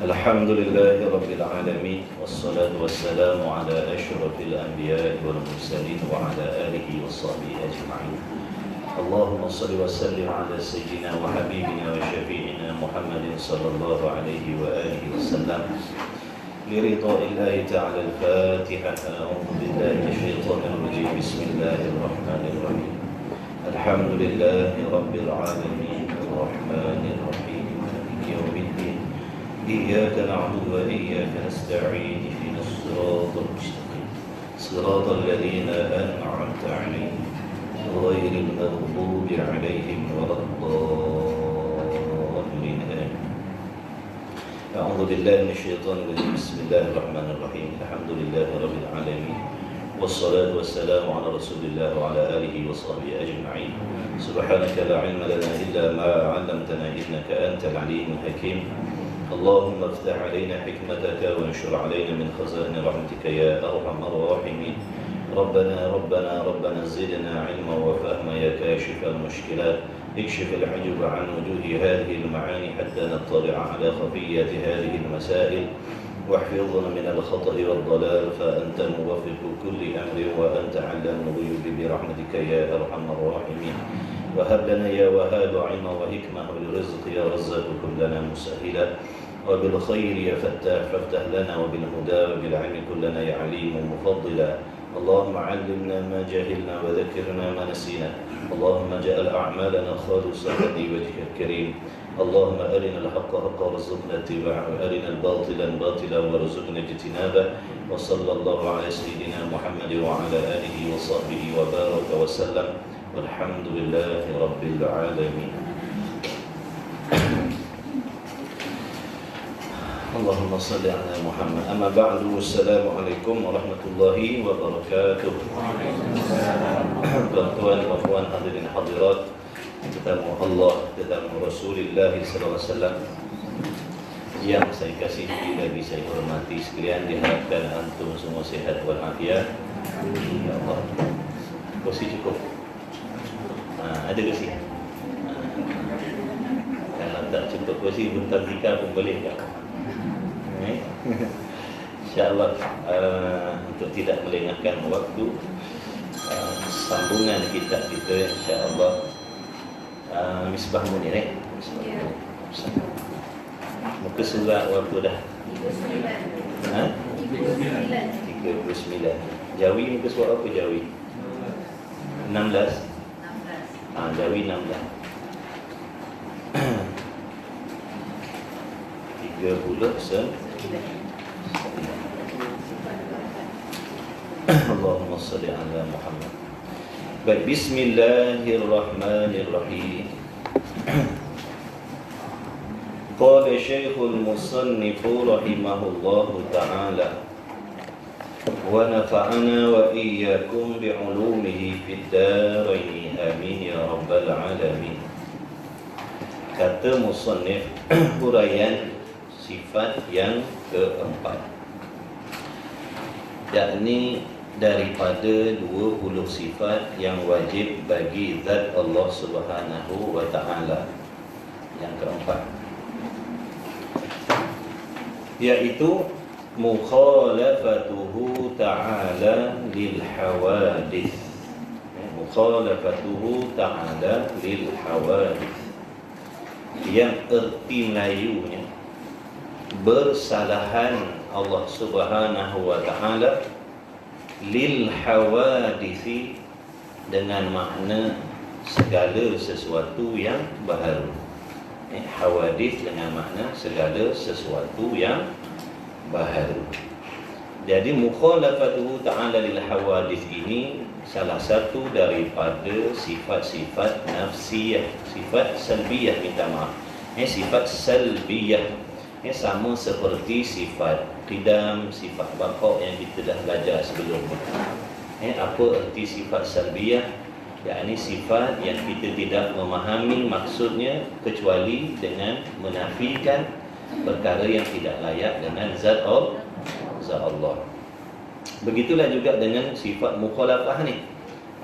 الحمد لله رب العالمين والصلاة والسلام على أشرف الأنبياء والمرسلين وعلى آله وصحبه أجمعين. اللهم صل وسلم على سيدنا وحبيبنا وشفيعنا محمد صلى الله عليه وآله وسلم. لرضاء الله تعالى الفاتحة. أعوذ بالله من الشيطان الرجيم. بسم الله الرحمن الرحيم. الحمد لله رب العالمين الرحمن الرحيم مالك يوم الدين. إياك نعبد وإياك نستعين. اهدنا الصراط المستقيم صراط الذين أنعمت عليهم غير المغضوب عليهم ولا الضالين. أعوذ بالله من الشيطان الرجيم. بسم الله الرحمن الرحيم. الحمد لله رب العالمين والصلاة والسلام على رسول الله وعلى آله وصحبه أجمعين. سبحانك لا علم لنا إلا ما علمتنا إنك أنت العليم الحكيم. اللهم افتح علينا حكمتك وانشر علينا من خزائن رحمتك يا أرحم الراحمين. ربنا زدنا علما وفهما يا كاشف المشكلات. اكشف الحجب عن وجوه هذه المعاني حتى نطلع على خفيات هذه المسائل، واحفظنا من الخطأ والضلال فأنت موفق كل أمر وأنت علام الغيوب برحمتك يا أرحم الراحمين. وهب لنا يا وهاب علما وحكمة وبالرزق يا رزاق كلنا مسهلا، وبالخير يا فتاح فافتح لنا، وبالهدى وبالعلم كلنا يا عليم مفضلا. اللهم علمنا ما جهلنا وذكرنا ما نسينا. اللهم اجعل أعمالنا خالصة لوجهك الكريم. اللهم أرنا الحق حقا وارزقنا اتباعه، وأرنا الباطل باطلا وارزقنا اجتنابه. وصلى الله على سيدنا محمد وعلى آله وصحبه وبارك وسلم، والحمد لله رب العالمين. Allahumma salli ala Muhammad. Amma ba'du. Assalamualaikum warahmatullahi wabarakatuh. Tuan-tuan dan puan hadirin hadirat, tetamu Allah, tetamu Rasulullah sallallahu alaihi wasallam yang saya kasihi lagi saya hormati sekalian, diharapkan antum semua sihat walafiat. Ya Allah. Kursi cukup. Ada kursi. Kalau tak cukup kursi, bentar jika pun boleh tak? InsyaAllah untuk tidak melengahkan waktu, sambungan kitab kita insyaAllah Misbah Munir. Muka surat waktu dah 39. Jawi muka surat apa Jawi? 16. Jawi 16. 30 Allahumma salli ala Muhammad. Baik, bismillahirrahmanirrahim. Qala Syekhul Musannif rahimahullahu ta'ala wa nafa'ana wa iyyakum bi'ulumihi fid darain amin ya rabbal alamin. Kata musannif, huraian sifat yang keempat, yakni daripada 20 sifat yang wajib bagi zat Allah Subhanahu wa ta'ala. Yang keempat yaitu mukhalafatuhu ta'ala lil hawadith. Mukhalafatuhu ta'ala lil hawadith, yang erti Melayunya bersalahan Allah Subhanahu wa ta'ala lil hawadithi, dengan makna segala sesuatu yang baharu. Hawadith dengan makna segala sesuatu yang baharu. Jadi mukhalafatuhu ta'ala lil hawadith ini salah satu daripada sifat-sifat nafsiyah, sifat salbiyah, minta maaf, sifat salbiyah. Sama seperti sifat qidam, sifat baqa yang kita dah belajar sebelum ni. Apa erti sifat salbiyah? Yakni sifat yang kita tidak memahami maksudnya kecuali dengan menafikan perkara yang tidak layak dengan zat Allah. Begitulah juga dengan sifat mukhalafah ni.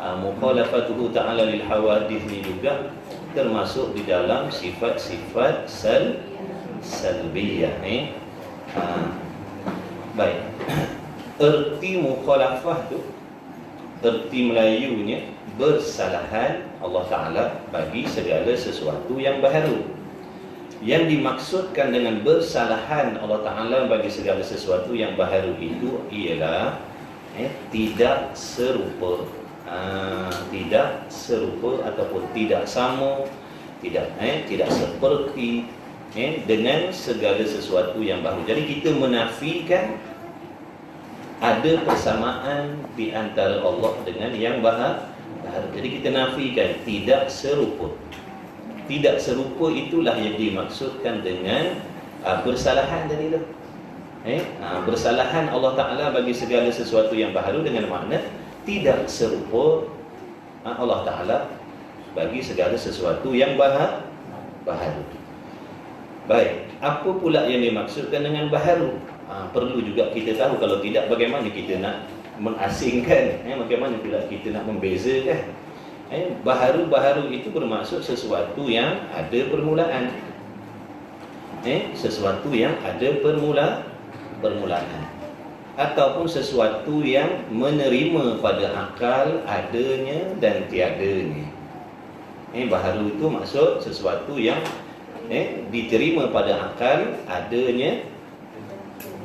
Mukhalafatuhu ta'ala lil hawadith ni juga termasuk di dalam sifat-sifat salbiyah. Baik. Erti mukhalafah tu, erti Melayunya bersalahan Allah Ta'ala bagi segala sesuatu yang baharu. Yang dimaksudkan dengan bersalahan Allah Ta'ala bagi segala sesuatu yang baharu itu ialah tidak serupa, tidak serupa ataupun tidak sama, tidak seperti dengan segala sesuatu yang baru. Jadi kita menafikan ada persamaan di antara Allah dengan yang baharu. Jadi kita nafikan tidak serupa. Tidak serupa itulah yang dimaksudkan dengan bersalahan tadi tu. Bersalahan Allah Ta'ala bagi segala sesuatu yang baharu dengan makna tidak serupa Allah Ta'ala bagi segala sesuatu yang baharu. Baik, apa pula yang dimaksudkan dengan baharu? Perlu juga kita tahu, kalau tidak bagaimana kita nak mengasingkan, bagaimana pula kita nak membezakan. Baharu-baharu itu bermaksud sesuatu yang ada permulaan, sesuatu yang ada permulaan, ataupun sesuatu yang menerima pada akal adanya dan tiadanya. Baharu itu maksud sesuatu yang diterima pada akal adanya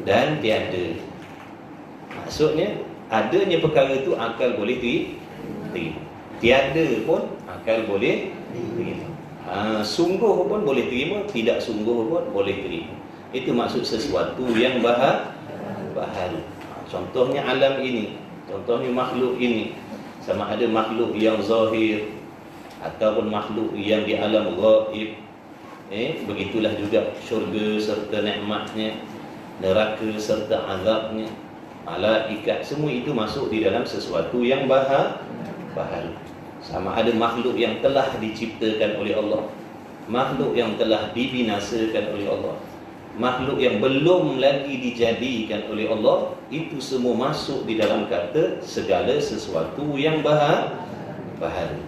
dan tiada. Maksudnya adanya perkara itu akal boleh terima, tiada pun akal boleh terima, sungguh pun boleh terima, tidak sungguh pun boleh terima. Itu maksud sesuatu yang baharu. Contohnya alam ini, contohnya makhluk ini, sama ada makhluk yang zahir ataupun makhluk yang di alam ghaib. Begitulah juga syurga serta nikmatnya, neraka serta azabnya, malaikat, semua itu masuk di dalam sesuatu yang baharu. Sama ada makhluk yang telah diciptakan oleh Allah, makhluk yang telah dibinasakan oleh Allah, makhluk yang belum lagi dijadikan oleh Allah, itu semua masuk di dalam kata segala sesuatu yang baharu.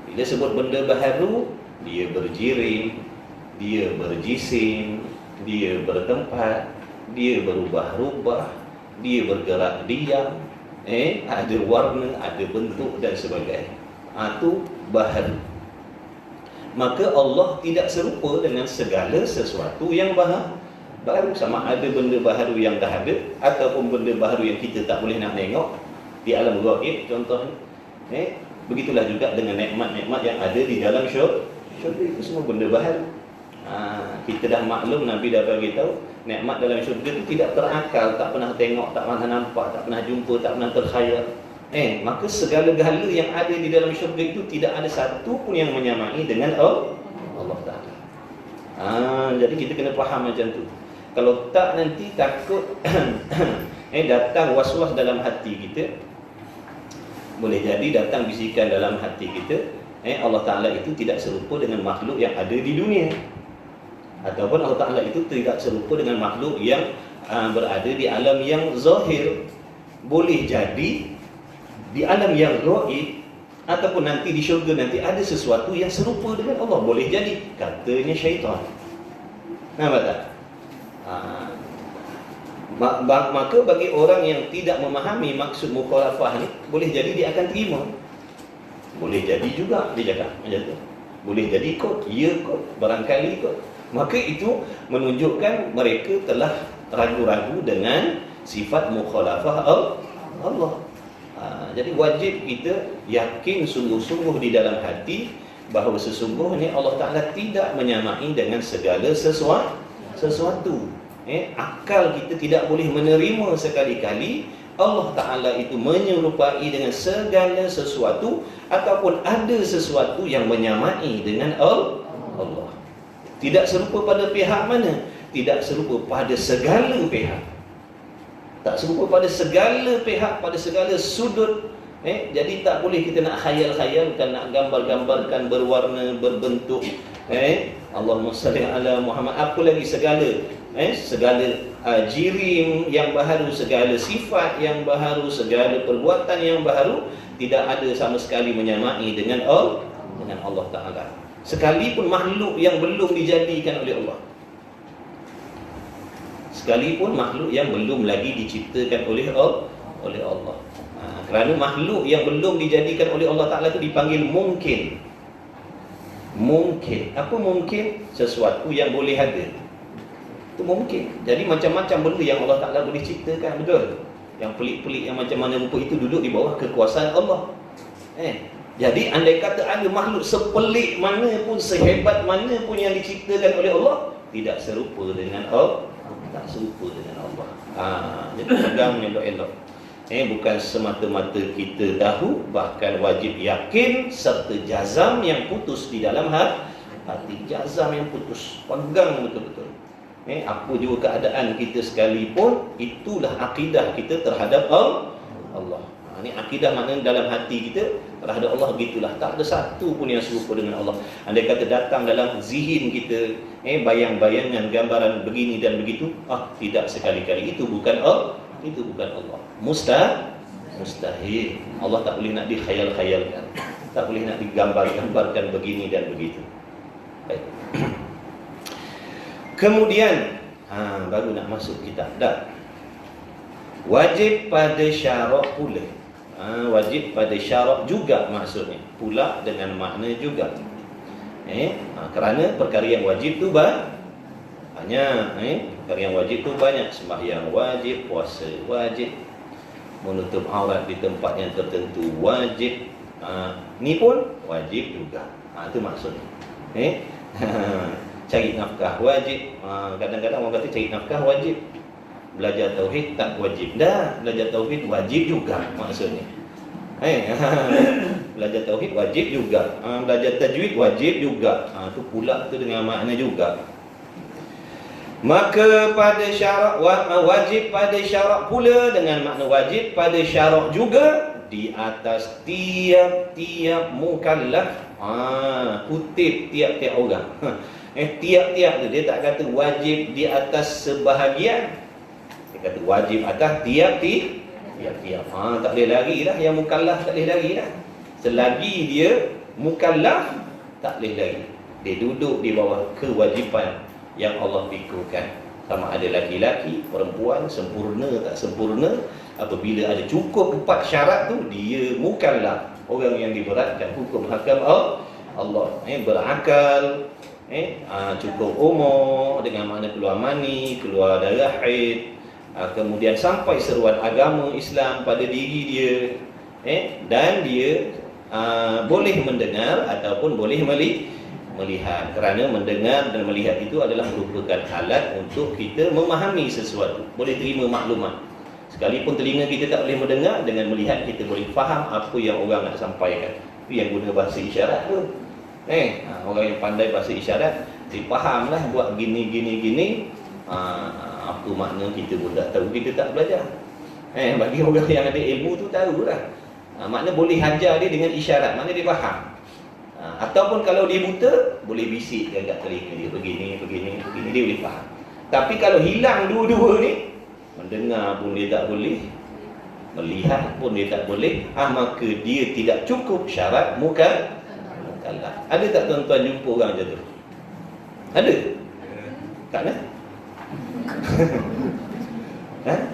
Bila sebut benda baharu, dia berjirim, dia berjisim, dia bertempat, dia berubah-ubah, dia bergerak diam, ada warna, ada bentuk dan sebagainya. Itu baharu. Maka Allah tidak serupa dengan segala sesuatu yang baru. Sama ada benda baharu yang dah ada ataupun benda baharu yang kita tak boleh nak tengok di alam ghaib contohnya. Begitulah juga dengan nikmat-nikmat yang ada di dalam syurga. Itu semua benda baharu. Kita dah maklum, Nabi dah bagi tahu nikmat dalam syurga itu tidak terakal, tak pernah tengok, tak pernah nampak, tak pernah jumpa, tak pernah terkhayal. Maka segala-gala yang ada di dalam syurga itu tidak ada satu pun yang menyamai dengan Allah Ta'ala. Jadi kita kena faham macam tu. Kalau tak nanti takut datang was-was dalam hati kita. Boleh jadi datang bisikan dalam hati kita, Allah Ta'ala itu tidak serupa dengan makhluk yang ada di dunia, ataupun Allah Ta'ala itu tidak serupa dengan makhluk yang berada di alam yang zahir. Boleh jadi di alam yang ghaib ataupun nanti di syurga nanti ada sesuatu yang serupa dengan Allah. Boleh jadi, katanya syaitan. Nampak tak? Maka bagi orang yang tidak memahami maksud mukhalafah ni, boleh jadi dia akan terima. Boleh jadi juga dia cakap macam tu. Boleh jadi kot, ya kot, barangkali kot. Maka itu menunjukkan mereka telah ragu-ragu dengan sifat mukhalafah Allah. Jadi wajib kita yakin sungguh-sungguh di dalam hati bahawa sesungguhnya Allah Ta'ala tidak menyamai dengan segala sesuatu. Akal kita tidak boleh menerima sekali-kali Allah Ta'ala itu menyerupai dengan segala sesuatu ataupun ada sesuatu yang menyamai dengan Allah. Tidak serupa pada pihak mana? Tidak serupa pada segala pihak. Tak serupa pada segala pihak, pada segala sudut. Jadi tak boleh kita nak khayal-khayalkan, nak gambar-gambarkan berwarna, berbentuk. Allahumma salli ala Muhammad. Apa lagi segala jirim yang baharu, segala sifat yang baharu, segala perbuatan yang baharu, tidak ada sama sekali menyamai dengan Allah Ta'ala. Sekalipun makhluk yang belum dijadikan oleh Allah, sekalipun makhluk yang belum lagi diciptakan oleh Allah. Kerana makhluk yang belum dijadikan oleh Allah Ta'ala itu dipanggil mungkin. Mungkin. Apa mungkin? Sesuatu yang boleh ada. Itu mungkin. Jadi macam-macam benda yang Allah Ta'ala boleh ciptakan, betul? Yang pelik-pelik yang macam mana rupa itu duduk di bawah kekuasaan Allah. Jadi andai kata ada makhluk sepelik mana pun, sehebat mana pun yang diciptakan oleh Allah, tidak serupa dengan Allah. Tak serupa dengan Allah. Jadi pegang elok-elok. Bukan semata-mata kita tahu, bahkan wajib yakin serta jazam yang putus di dalam hati. Jazam yang putus, pegang betul-betul. Apa juga keadaan kita sekalipun, itulah akidah kita terhadap Allah. Ini akidah maknanya dalam hati kita terhadap Allah gitulah. Tak ada satu pun yang serupa dengan Allah. Andai kata datang dalam zihin kita bayang-bayangan, gambaran begini dan begitu, tidak sekali-kali. Itu bukan Allah. Itu bukan Allah. Mustahil. Allah tak boleh nak dikhayal-khayalkan. Tak boleh nak digambar-gambarkan begini dan begitu. Baik. Kemudian baru nak masuk kitab. Wajib pada syarak pula. Wajib pada syarak juga maksudnya. Pula dengan makna juga. Kerana perkara yang wajib tu banyak. Perkara yang wajib tu banyak. Sembahyang wajib, puasa wajib, menutup aurat di tempat yang tertentu wajib. Ni pun wajib juga. Itu maksudnya. Cari nafkah wajib. Kadang-kadang orang kata cari nafkah wajib. Belajar tauhid tak wajib. Belajar tauhid wajib juga maksudnya. Belajar tauhid wajib juga. Belajar tajwid wajib juga. Tu pula tu dengan makna juga. Maka pada syarak wajib pada syarak pula dengan makna wajib pada syarak juga di atas tiap-tiap mukallaf. Kutip tiap-tiap orang. Tiap-tiap tu dia tak kata wajib di atas sebahagian. Dia kata wajib atas tiap-tiap. Tak boleh lari dah. Yang mukallaf tak boleh lari dah. Selagi dia mukallaf, tak boleh lari. Dia duduk di bawah kewajipan yang Allah pikulkan. Sama ada laki-laki, perempuan, sempurna tak sempurna, apabila ada cukup 4 syarat tu, dia mukallaf. Orang yang diberatkan hukum hakam Allah. Berakal, cukup umur, dengan makna keluar mani, keluar darah haid, kemudian sampai seruan agama Islam pada diri dia, dan dia boleh mendengar ataupun boleh melihat. Kerana mendengar dan melihat itu adalah merupakan alat untuk kita memahami sesuatu, boleh terima maklumat. Sekalipun telinga kita tak boleh mendengar, dengan melihat kita boleh faham apa yang orang nak sampaikan. Itu yang guna bahasa isyarat tu. Orang yang pandai bahasa isyarat, dia fahamlah buat gini. Apa makna kita pun tak tahu, kita tak belajar. Bagi orang yang ada ilmu tu tahulah. Makna boleh hajar dia dengan isyarat, makna dia faham. Ataupun kalau dia buta, boleh bisik dekat telinga dia, begini, dia boleh faham. Tapi kalau hilang dua-dua ni, mendengar pun dia tak boleh, melihat pun dia tak boleh, maka dia tidak cukup syarat mukallaf. Ada tak tuan-tuan jumpa orang macam tu? Ada? Tak ada?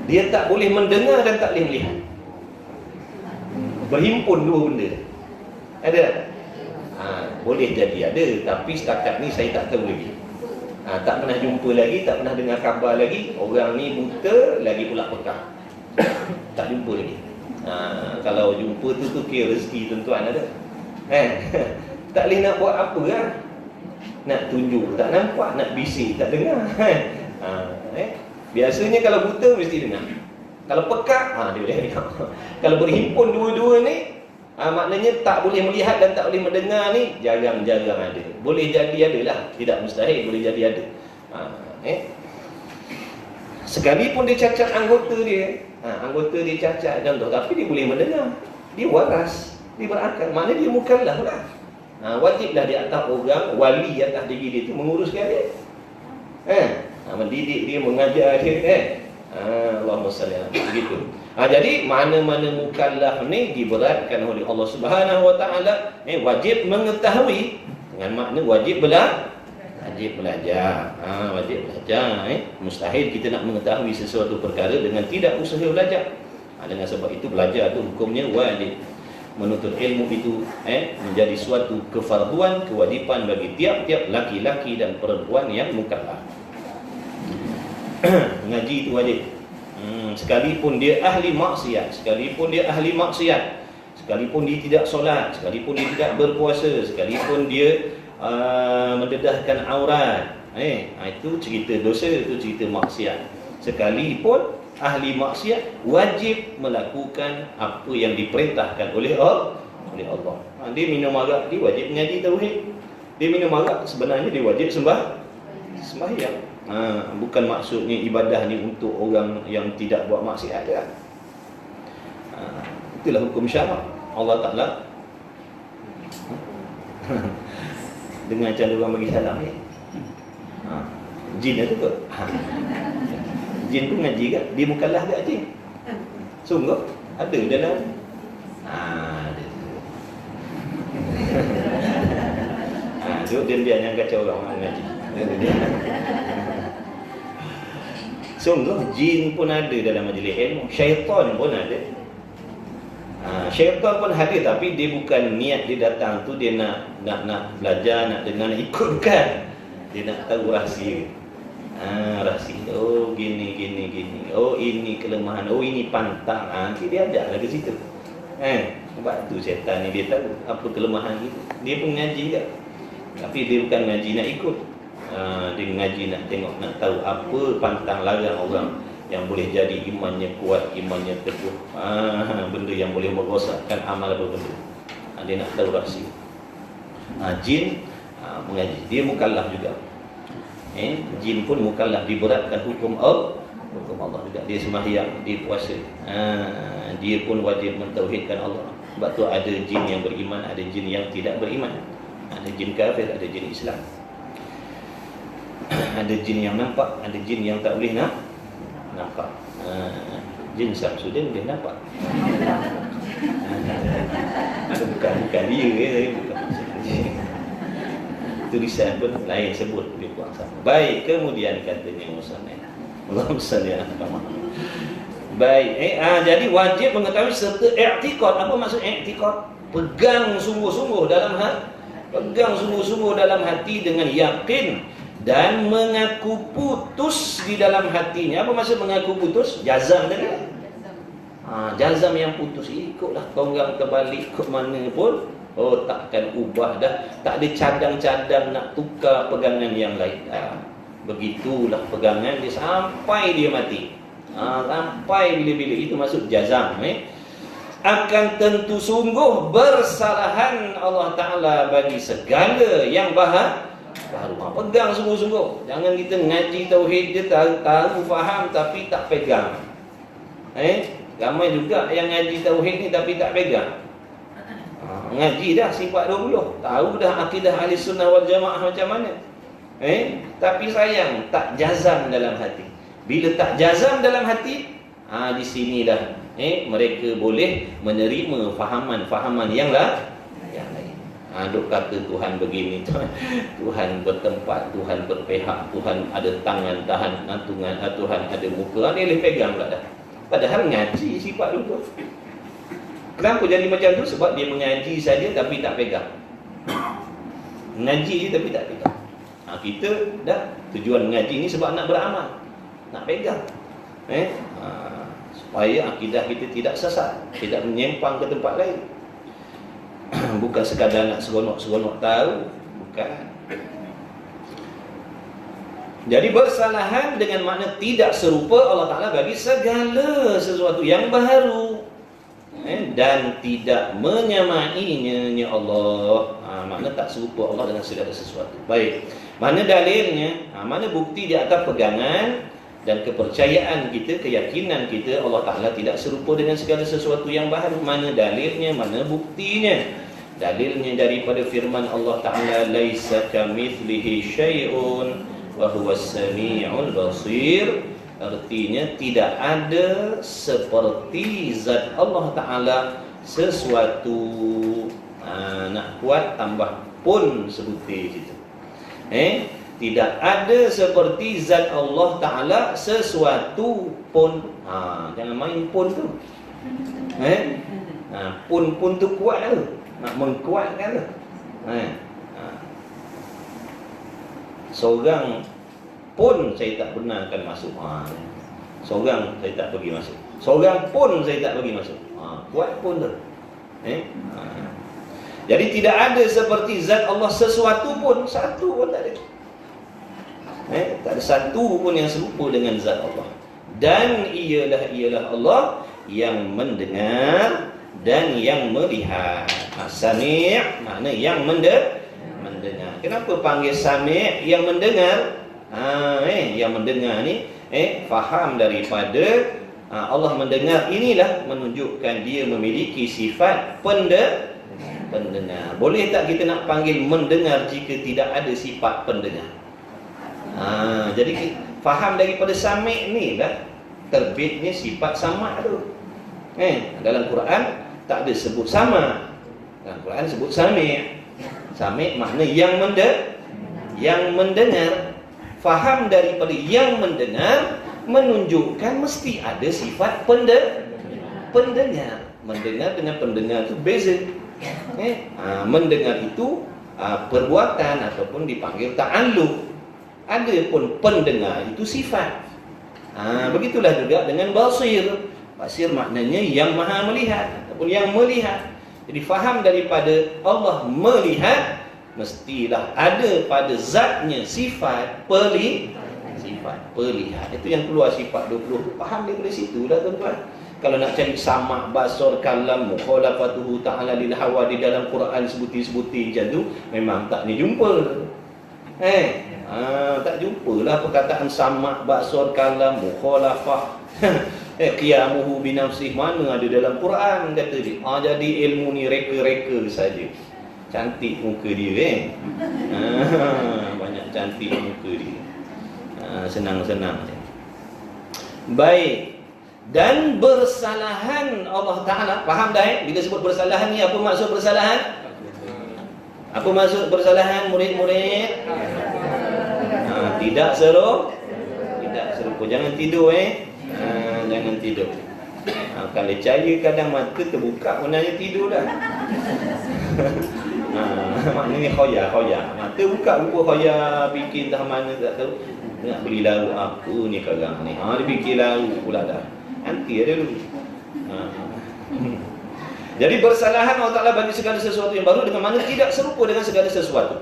Dia tak boleh mendengar dan tak boleh melihat. Berhimpun dua benda. Ada tak? Boleh jadi ada, tapi setakat ni saya tak tahu lagi. Tak pernah jumpa lagi, tak pernah dengar khabar lagi. Orang ni buta, lagi pula pekak. Tak jumpa lagi. Kalau jumpa tu kira rezeki tuan-tuan ada. Tak boleh nak buat apa lah. Nak tunjuk tak nampak, nak bisik tak dengar. Biasanya kalau buta mesti dengar. Kalau pekak, dia boleh dengar. Kalau berhimpun dua-dua ni, maknanya tak boleh melihat dan tak boleh mendengar ni, jarang-jarang ada. Boleh jadi adalah, tidak mustahil, boleh jadi ada. Sekalipun dia cacat anggota dia, anggota dia cacat contoh, tapi dia boleh mendengar, dia waras, dia berakal, maknanya dia mukallaf lah. Wajiblah di atas orang, wali atas diri dia tu menguruskan dia, mendidik dia, mengajar dia, Allahumma salli ala begitu. Jadi mana-mana mukallaf ni diberatkan oleh Allah Subhanahu Wa Taala, wajib mengetahui, dengan makna wajib Wajib belajar. Wajib belajar. Mustahil kita nak mengetahui sesuatu perkara dengan tidak usaha belajar. Dengan sebab itu belajar itu hukumnya wajib. Menuntut ilmu itu menjadi suatu kefarduan, kewajipan bagi tiap-tiap laki-laki dan perempuan yang mukallaf. Ngaji itu wajib. Sekalipun dia ahli maksiat, sekalipun dia tidak solat, sekalipun dia tidak berpuasa, sekalipun dia mendedahkan aurat, itu cerita dosa, itu cerita maksiat. Sekalipun ahli maksiat wajib melakukan apa yang diperintahkan oleh Allah. Dia minum arak, dia wajib mengaji tauhid. Dia minum arak, sebenarnya dia wajib sembahyang. Bukan maksudnya ibadah ni untuk orang yang tidak buat maksiat kan. Itulah hukum syarak Allah Ta'ala. Dengan cara orang bagi salam ni, jin itu ke? Jin tu ngaji kan? Dia mukallaf tak jin? Sungguh? Ada dalam? Ada. Dia yang kacau orang ngaji. Sungguh jin pun ada dalam majlis ilmu, syaitan pun ada. Syaitan pun ada, tapi dia bukan niat dia datang tu dia nak belajar, nak dengar, nak ikut, bukan. Dia nak tahu rahsia. Rahsia. Oh gini. Oh ini kelemahan. Oh ini pantang. Nanti dia ajaklah ke situ. Sebab tu syaitan ni dia tahu apa kelemahan kita. Dia pun ngaji tak. Tapi dia bukan ngaji nak ikut. Dia ngaji nak tengok, nak tahu apa pantang larang orang yang boleh jadi imannya kuat, imannya teguh, benda yang boleh merosakkan amal apa benda. Dia nak tahu rahsia. Jin mengaji, dia mukallaf juga. Jin pun mukallaf, diberatkan hukum Allah juga. Dia sembahyang, dia puasa, dia pun wajib mentauhidkan Allah. Sebab tu ada jin yang beriman, ada jin yang tidak beriman. Ada jin kafir, ada jin Islam. Ada jin yang nampak, ada jin yang tak boleh nampak. Jin Samsudin boleh nampak. Bukan dia, bukan tulisan pun lain sebut, lebih kurang sama. Baik, kemudian katanya musannaf. Allahumma shalli ala Muhammad. Baik, jadi wajib mengetahui serta i'tiqad. Apa maksud i'tiqad? Pegang sungguh-sungguh dalam hati dengan yakin dan mengaku putus di dalam hatinya. Apa maksud mengaku putus? Jazam tadi. Jazam yang putus, ikutlah konggang kebalik ke mana pun. Takkan ubah dah. Tak ada cadang-cadang nak tukar pegangan yang lain. Begitulah pegangan dia sampai dia mati. Sampai bila-bila. Itu maksud jazam. Akan tentu sungguh bersalahan Allah Ta'ala bagi segala yang baru. Pegang sungguh-sungguh. Jangan kita ngaji tauhid, dia tahu faham tapi tak pegang. Ramai juga yang ngaji tauhid ni tapi tak pegang. Ngaji dah sifat 20, tahu dah akidah ahli sunnah wal jamaah macam mana, tapi sayang tak jazam dalam hati. Bila tak jazam dalam hati, di sinilah mereka boleh menerima fahaman yang lain. Duk kata Tuhan begini, Tuhan bertempat, Tuhan berpihak, Tuhan ada tangan tahan nantungan, Tuhan ada muka. Dia boleh pegang pula dah. Padahal ngaji sifat 20. Kenapa jadi macam tu? Sebab dia mengaji saja tapi tak pegang. Mengaji je tapi tak pegang. Kita dah tujuan mengaji ni sebab nak beramal, nak pegang. Supaya akidah kita tidak sesat, tidak menyimpang ke tempat lain. Bukan sekadar nak seronok-seronok tahu, bukan. Jadi bersalahan dengan makna tidak serupa Allah Ta'ala bagi segala sesuatu yang baru, dan tidak menyamainya Allah. Makna tak serupa Allah dengan segala sesuatu. Baik, mana dalilnya? Mana bukti di atas pegangan dan kepercayaan kita, keyakinan kita Allah Ta'ala tidak serupa dengan segala sesuatu yang baru? Mana dalilnya? Mana buktinya? Dalilnya daripada firman Allah Ta'ala, laisa kamitslihi syai'un wa huwas sami'ul basir. Artinya tidak ada seperti zat Allah Ta'ala sesuatu. Nak kuat tambah pun sebutir situ. Tidak ada seperti zat Allah Ta'ala sesuatu pun. Jangan main pun tu. Pun tu kuat tu. Nak mengkuatkan tu. Seorang pun saya tak benarkan masuk. Seorang saya tak bagi masuk. Seorang pun saya tak bagi masuk. Kuat pun tu. Jadi tidak ada seperti zat Allah sesuatu pun. Satu pun tak ada. Tak ada satu pun yang serupa dengan zat Allah. Dan ialah Allah yang mendengar dan yang melihat. Sami' makna yang mendengar. Kenapa panggil Sami'? Yang mendengar. Yang mendengar ni faham daripada Allah mendengar, inilah menunjukkan dia memiliki sifat pendengar. Boleh tak kita nak panggil mendengar jika tidak ada sifat pendengar? Jadi faham daripada Sami' ni lah terbitnya sifat sama' tu. Dalam Quran tak ada sebut sama. Dalam Quran sebut Sami'. Sami' makna yang mendengar. Faham daripada yang mendengar menunjukkan mesti ada sifat pendengar. Mendengar dengan pendengar itu beza. Mendengar itu perbuatan ataupun dipanggil ta'alluq. Adapun pendengar itu sifat. Begitulah juga dengan basir. Basir maknanya yang maha melihat ataupun yang melihat. Jadi faham daripada Allah melihat, mestilah ada pada zatnya sifat pelihat. Itu yang keluar sifat 20. Faham daripada situ dah tuan-tuan. Kalau nak cari sama' basar kalam mukhalafatuhu ta'ala lil hawa di dalam Quran sebuti-sebuti macam tu, memang tak ni jumpa. Tak jumpalah perkataan sama' basar kalam mukhalafah. Qiyamuhu binafsih, mana ada dalam Quran kata dia. Jadi ilmu ni reka-reka saja. Cantik muka dia banyak cantik muka dia. Senang-senang. Baik. Dan bersalahan Allah Ta'ala. Faham dah bila sebut bersalahan ni, apa maksud bersalahan? Apa maksud bersalahan murid-murid? Tidak serupa. Jangan tidur jangan tidur. Kalau cahaya kadang mata terbuka, sebenarnya tidur dah. Maknanya khoya. Mata buka rupa khoya, fikir dah mana tak tahu. Nak beli lauk apa ni sekarang ni. Dia fikir lauk pula dah. Nanti ada dulu. Jadi bersalahan Allah Ta'ala bagi segala sesuatu yang baru dengan mana tidak serupa dengan segala sesuatu.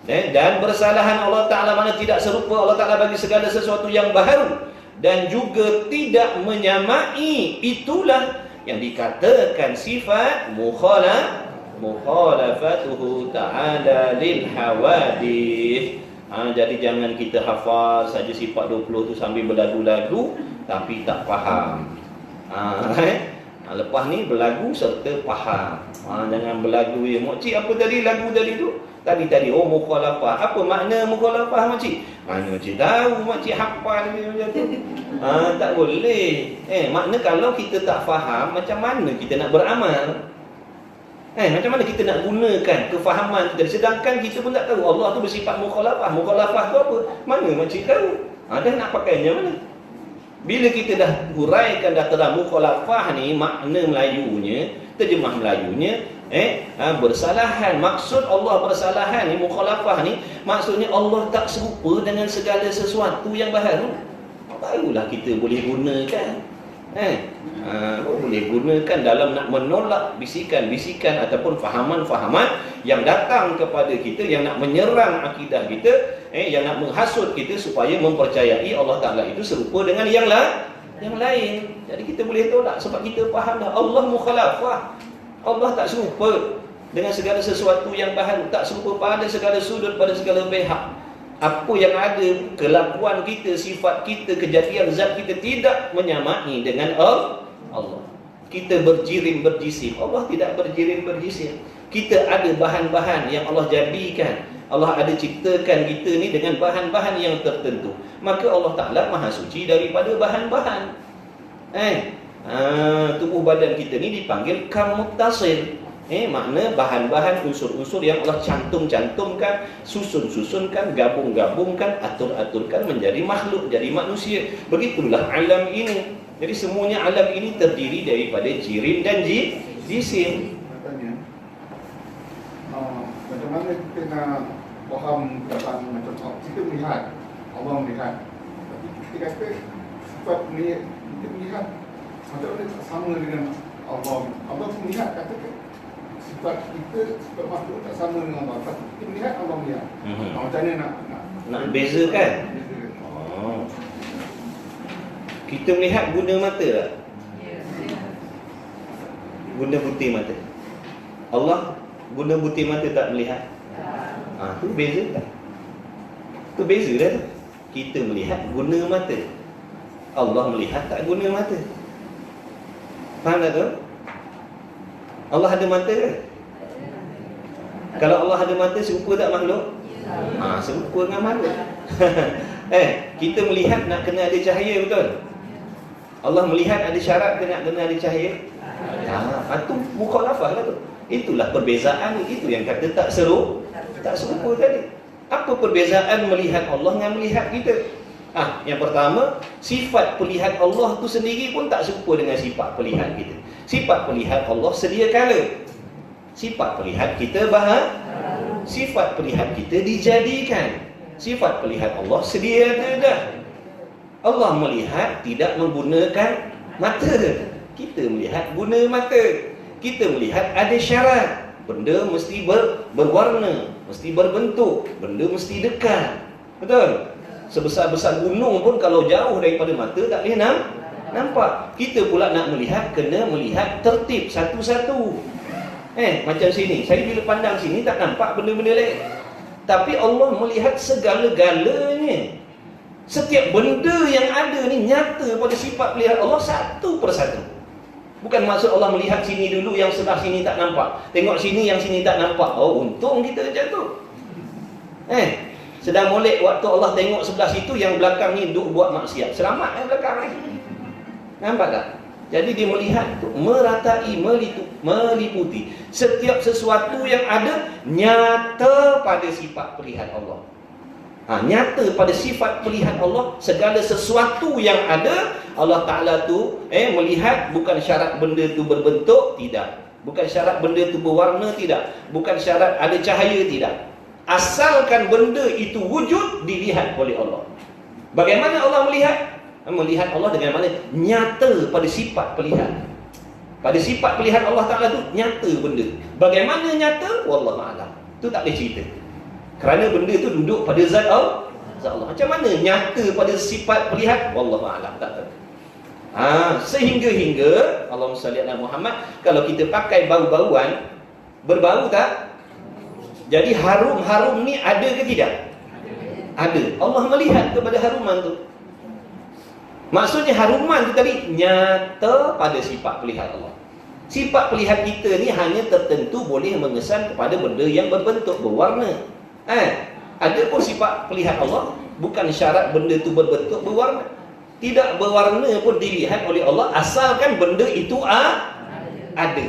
Dan bersalahan Allah Ta'ala mana tidak serupa Allah Ta'ala bagi segala sesuatu yang baru dan juga tidak menyamai. Itulah yang dikatakan sifat mukhalafatuhu ta'ala lil hawadith. Jadi jangan kita hafal saja sifat 20 tu sambil berlagu-lagu tapi tak faham. Lepas ni berlagu serta faham. Jangan berlagu makcik apa tadi lagu tadi tu? Tadi mukhalafah. Apa makna mukhalafah makcik? Mana makcik tahu, makcik hafal dia macam tu. Tak boleh. Makna kalau kita tak faham, macam mana kita nak beramal? Macam mana kita nak gunakan kefahaman kita? Sedangkan kita pun tak tahu Allah tu bersifat mukhalafah. Mukhalafah tu apa? Mana makcik tahu? Dah nak pakainya mana? Bila kita dah huraikan dah terang mukhalafah ni makna Melayunya, terjemah Melayunya bersalahan. Maksud Allah bersalahan ni, mukhalafah ni maksudnya Allah tak serupa dengan segala sesuatu yang baru. Barulah kita boleh gunakan. Boleh gunakan dalam nak menolak bisikan-bisikan ataupun fahaman-fahaman yang datang kepada kita, yang nak menyerang akidah kita, yang nak menghasut kita supaya mempercayai Allah Ta'ala itu serupa dengan yang lain. Jadi kita boleh tolak sebab kita faham dah Allah mukhalafah. Allah tak serupa dengan segala sesuatu yang baru, tak serupa pada segala sudut, pada segala pihak. Apa yang ada, kelakuan kita, sifat kita, kejadian zat kita tidak menyamai dengan Allah. Kita berjirim berjisim, Allah tidak berjirim berjisim. Kita ada bahan-bahan yang Allah jadikan. Allah ada ciptakan kita ni dengan bahan-bahan yang tertentu. Maka Allah Ta'ala maha suci daripada bahan-bahan. Tubuh badan kita ni dipanggil kam muttasil. Makna bahan-bahan, unsur-unsur yang Allah cantum-cantumkan, susun-susunkan, gabung-gabungkan, atur-aturkan menjadi makhluk, jadi manusia. Begitulah alam ini. Jadi semuanya alam ini terdiri daripada jirim dan jisim. Katanya, macam mana kita nak faham tentang macam kita melihat, Allah melihat. Tapi kita kata sifat melihat, kita melihat macam mana tak sama dengan Allah. Allah melihat, katakan sifat kita, sifat makhluk tak sama dengan Allah. Tapi kita melihat, Allah melihat. Macam mana nak bezakan? Kita melihat guna mata tak? Guna butir mata. Allah guna butir mata tak melihat? Tu beza tak? Tu beza dah tu. Kita melihat guna mata, Allah melihat tak guna mata. Faham tak tu? Allah ada mata ke? Kalau Allah ada mata, serupa tak makhluk? Serupa dengan makhluk. Kita melihat nak kena ada cahaya, betul? Allah melihat ada syarat ke nak kena ada cahaya? Itu mukhalafah lah tu. Itulah perbezaan. Itu yang kata tak serupa tadi. Apa perbezaan melihat Allah dengan melihat kita? Yang pertama, sifat pelihat Allah tu sendiri pun tak serupa dengan sifat pelihat kita. Sifat pelihat Allah sedia kala, sifat pelihat kita baharu. Sifat pelihat kita dijadikan. Sifat pelihat Allah sedia ada. Allah melihat tidak menggunakan mata. Kita melihat guna mata. Kita melihat ada syarat. Benda mesti berwarna, mesti berbentuk, benda mesti dekat. Betul? Sebesar-besar gunung pun kalau jauh daripada mata tak boleh nampak. Kita pula nak melihat, kena melihat tertib satu-satu. Macam sini, saya bila pandang sini tak nampak benda-benda lain. Tapi Allah melihat segala-galanya. Setiap benda yang ada ni nyata pada sifat melihat Allah satu persatu. Bukan maksud Allah melihat sini dulu, yang sebelah sini tak nampak. Tengok sini, yang sini tak nampak. Untung kita macam tu. Sedang molek waktu Allah tengok sebelah situ, yang belakang ni duk buat maksiat. Selamat yang belakang ni. Nampak tak? Jadi dia melihat tu, meratai, meliputi. Setiap sesuatu yang ada nyata pada sifat pelihat Allah. Nyata pada sifat pelihat Allah. Segala sesuatu yang ada, Allah Ta'ala tu melihat. Bukan syarat benda tu berbentuk, tidak. Bukan syarat benda tu berwarna, tidak. Bukan syarat ada cahaya, tidak. Asalkan benda itu wujud, dilihat oleh Allah. Bagaimana Allah melihat? Melihat Allah dengan mana? Nyata pada sifat pelihat. Pada sifat pelihat Allah Ta'ala tu nyata benda. Bagaimana nyata? Wallahu'alam. Tu tak boleh cerita. Kerana benda tu duduk pada zat Allah. Macam mana nyata pada sifat pelihat? Wallahu'alam, tak tahu. Sehingga Allahumma salli ala Muhammad, kalau kita pakai bau-bauan, berbau tak? Jadi harum-harum ni ada ke tidak? Ada. Allah melihat kepada haruman tu. Maksudnya haruman tu tadi nyata pada sifat pelihat Allah. Sifat pelihat kita ni hanya tertentu boleh mengesan kepada benda yang berbentuk, berwarna. Ada pun sifat pelihat Allah bukan syarat benda tu berbentuk, berwarna. Tidak berwarna pun dilihat oleh Allah asalkan benda itu ada.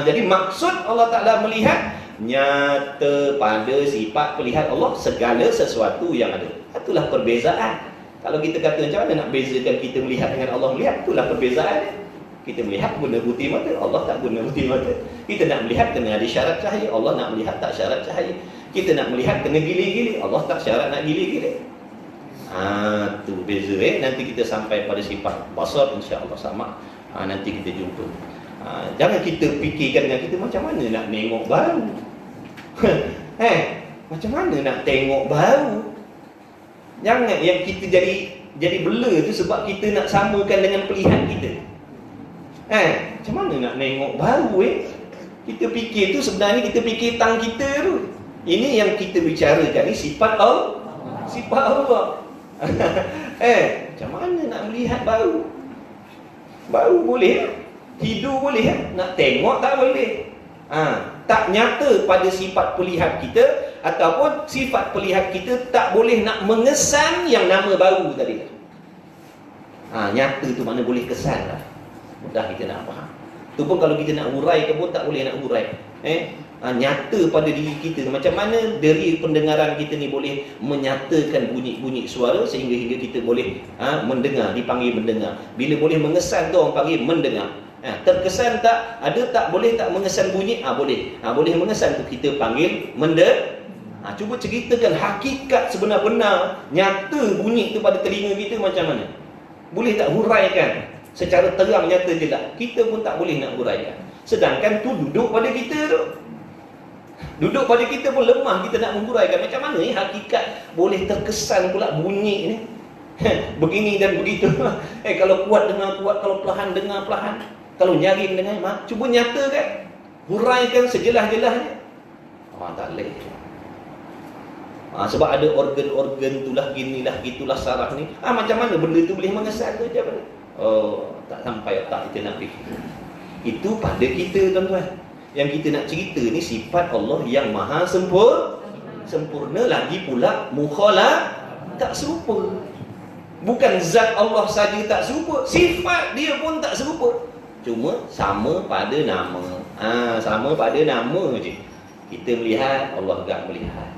Jadi maksud Allah Ta'ala melihat nyata pada sifat pelihat Allah segala sesuatu yang ada. Itulah perbezaan. Kalau kita kata macam mana nak bezakan kita melihat dengan Allah melihat, itulah perbezaan. Kita melihat guna butir mata, Allah tak guna butir mata. Kita nak melihat kena ada syarat cahaya, Allah nak melihat tak syarat cahaya. Kita nak melihat kena gili-gili, Allah tak syarat nak gili-gili. Tu beza. Nanti kita sampai pada sifat basar, insya-Allah sama. Nanti kita jumpa. Jangan kita fikirkan dengan kita macam mana nak tengok bau. Macam mana nak tengok bau? Jangan yang kita jadi bela tu sebab kita nak samakan dengan pelihat kita. Macam mana nak tengok bau Kita fikir tu sebenarnya kita fikir tang kita tu. Ini yang kita bicarakan ni sifat Allah. Sifat Allah. Macam mana nak melihat bau? Bau boleh, hidu boleh, nak tengok tak boleh. Tak nyata pada sifat pelihat kita, ataupun sifat pelihat kita tak boleh nak mengesan yang nama bau tadi. Nyata tu mana boleh kesan lah. Mudah kita nak faham. Tu pun kalau kita nak huraikan pun tak boleh nak hurai. Nyata pada diri kita. Macam mana dari pendengaran kita ni boleh menyatakan bunyi-bunyi suara sehingga kita boleh mendengar, dipanggil mendengar. Bila boleh mengesan tu orang panggil mendengar. Terkesan tak, ada tak, boleh tak mengesan bunyi? Boleh. Boleh mengesan tu kita panggil cuba ceritakan hakikat sebenar-benar nyata bunyi tu pada telinga kita macam mana? Boleh tak huraikan secara terang nyata je lah? Kita pun tak boleh nak huraikan. Sedangkan tu duduk pada kita tu. Duduk pada kita pun lemah kita nak menghuraikan. Macam mana ni hakikat boleh terkesan pula bunyi ni? Begini dan begitu. Kalau kuat dengar kuat, kalau perlahan dengar perlahan, kalau nyaring dengar, cuba nyatakan, huraikan sejelas-jelasnya. Tak boleh. Sebab ada organ-organ itulah, ginilah, gitulah saraf ni. Macam mana benda tu boleh mengesan tu je pada? Tak sampai tak kita nak fikir. Itu pada kita tuan-tuan. Yang kita nak cerita ni sifat Allah yang maha sempurna, lagi pula mukhalaf, tak serupa. Bukan zat Allah saja tak serupa, sifat dia pun tak serupa. Cuma sama pada nama. Sama pada nama je. Kita melihat, Allah juga melihat.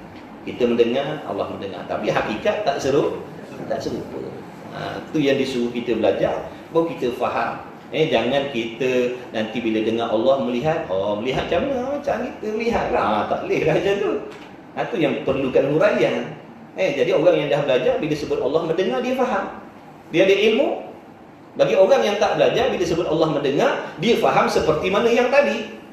Kita mendengar, Allah mendengar. Tapi hakikat tak serupa. Itu yang disuruh kita belajar, baru kita faham. Jangan kita nanti bila dengar Allah melihat, melihat macam mana? Macam kita melihat lah. Tak boleh lah macam tu. Itu yang perlukan huraian. Jadi orang yang dah belajar, bila sebut Allah mendengar, dia faham. Dia ada ilmu. Bagi orang yang tak belajar, bila sebut Allah mendengar, dia faham seperti mana yang tadi.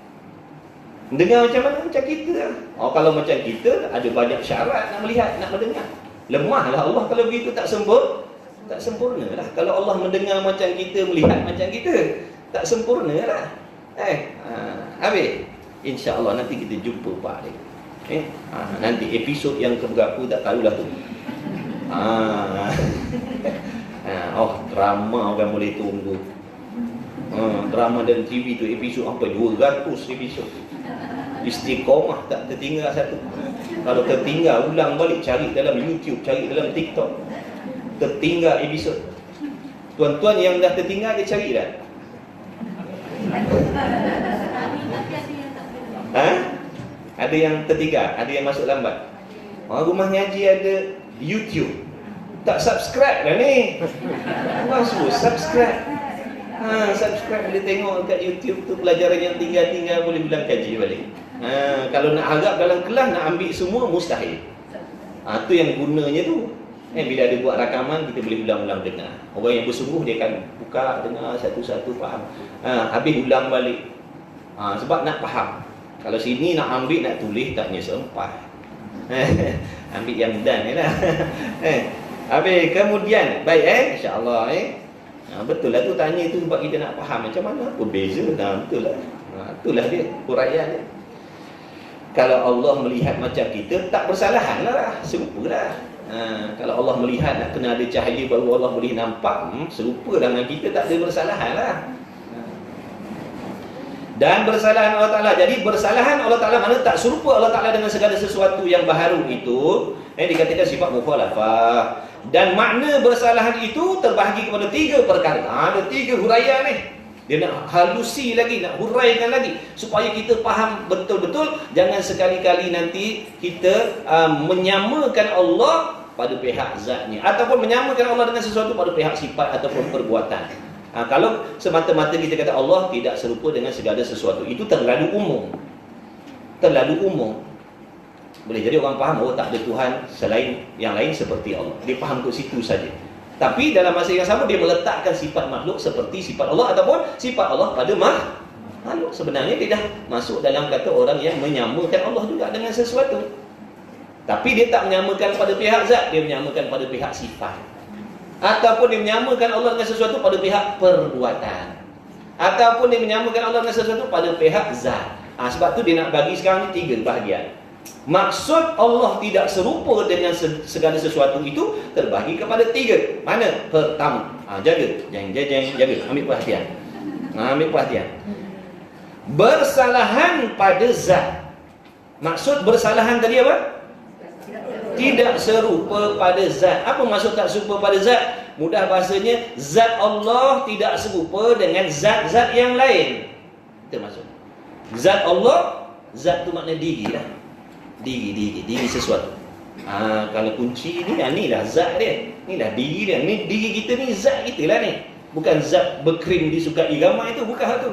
Mendengar macam mana? Macam kita lah. Kalau macam kita, ada banyak syarat nak melihat, nak mendengar. Lemahlah Allah kalau begitu, tak sempurna lah. Kalau Allah mendengar macam kita, melihat macam kita, tak sempurna lah. Habis. InsyaAllah nanti kita jumpa Pak ni. Nanti episod yang keberapa tak tahulah tu. Drama orang boleh tunggu. Drama dan TV tu episod sampai 200 episod. Istiqomah tak tertinggal satu. Kalau tertinggal, ulang balik, cari dalam YouTube, cari dalam TikTok. Tertinggal episod. Tuan-tuan yang dah tertinggal, dia cari dah. Ada yang tertinggal, ada yang masuk lambat. Rumah ngaji ada YouTube, tak subscribe dah ni. Orang suruh subscribe. Subscribe, boleh tengok kat YouTube tu pelajaran yang tinggal-tinggal, boleh bilang kaji balik. Kalau nak harap dalam kelas, nak ambil semua, mustahil. Tu yang gunanya tu. Bila ada buat rakaman, kita boleh ulang-ulang dengar. Orang yang bersungguh, dia akan buka, dengar satu-satu, faham. Habis ulang balik. Sebab nak faham. Kalau sini nak ambil, nak tulis, taknya sempat. Ambil yang dan ni lah. Habis kemudian, baik insyaAllah betul lah tu, tanya tu sebab kita nak faham macam mana, apa beza. Betul lah. Itulah dia, huraian dia. Kalau Allah melihat macam kita, tak bersalahan lah, serupa lah. Kalau Allah melihat nak kena ada cahaya baru Allah boleh nampak, serupa dengan kita, tak ada bersalahan lah. Dan bersalahan Allah Ta'ala. Jadi bersalahan Allah Ta'ala mana tak serupa Allah Ta'ala dengan segala sesuatu yang baharu itu, dikatakan sifat mukhalafah. Dan makna bersalahan itu terbahagi kepada 3 perkara. Ada 3 huraian ni. Dia nak halusi lagi, nak huraikan lagi, supaya kita faham betul-betul. Jangan sekali-kali nanti kita menyamakan Allah pada pihak zatnya, ataupun menyamakan Allah dengan sesuatu pada pihak sifat ataupun perbuatan. Kalau semata-mata kita kata Allah tidak serupa dengan segala sesuatu, itu terlalu umum. Terlalu umum. Boleh jadi orang faham, tak ada Tuhan selain yang lain seperti Allah. Dia faham ke situ saja. Tapi dalam masa yang sama, dia meletakkan sifat makhluk seperti sifat Allah, ataupun sifat Allah pada makhluk. Sebenarnya dia dah masuk dalam kata orang yang menyamakan Allah juga dengan sesuatu. Tapi dia tak menyamakan pada pihak zat, dia menyamakan pada pihak sifat. Ataupun dia menyamakan Allah dengan sesuatu pada pihak perbuatan. Ataupun dia menyamakan Allah dengan sesuatu pada pihak zat. Sebab tu dia nak bagi sekarang ni 3 bahagian. Maksud Allah tidak serupa dengan segala sesuatu itu terbahagi kepada 3. Mana? Pertama, jaga. Jaga. Ambil perhatian. Ambil perhatian. Bersalahan pada zat. Maksud bersalahan tadi apa? Tidak serupa pada zat. Apa maksud tak serupa pada zat? Mudah bahasanya, zat Allah tidak serupa dengan zat-zat yang lain. termasuk. Zat Allah, zat tu makna diri lah. Diri sesuatu. Kalau kunci ni, ni lah zat dia. Ni lah diri dia. Ni diri kita ni, zat kita lah ni. Bukan zat berkrim disukai ramai tu, bukan tu.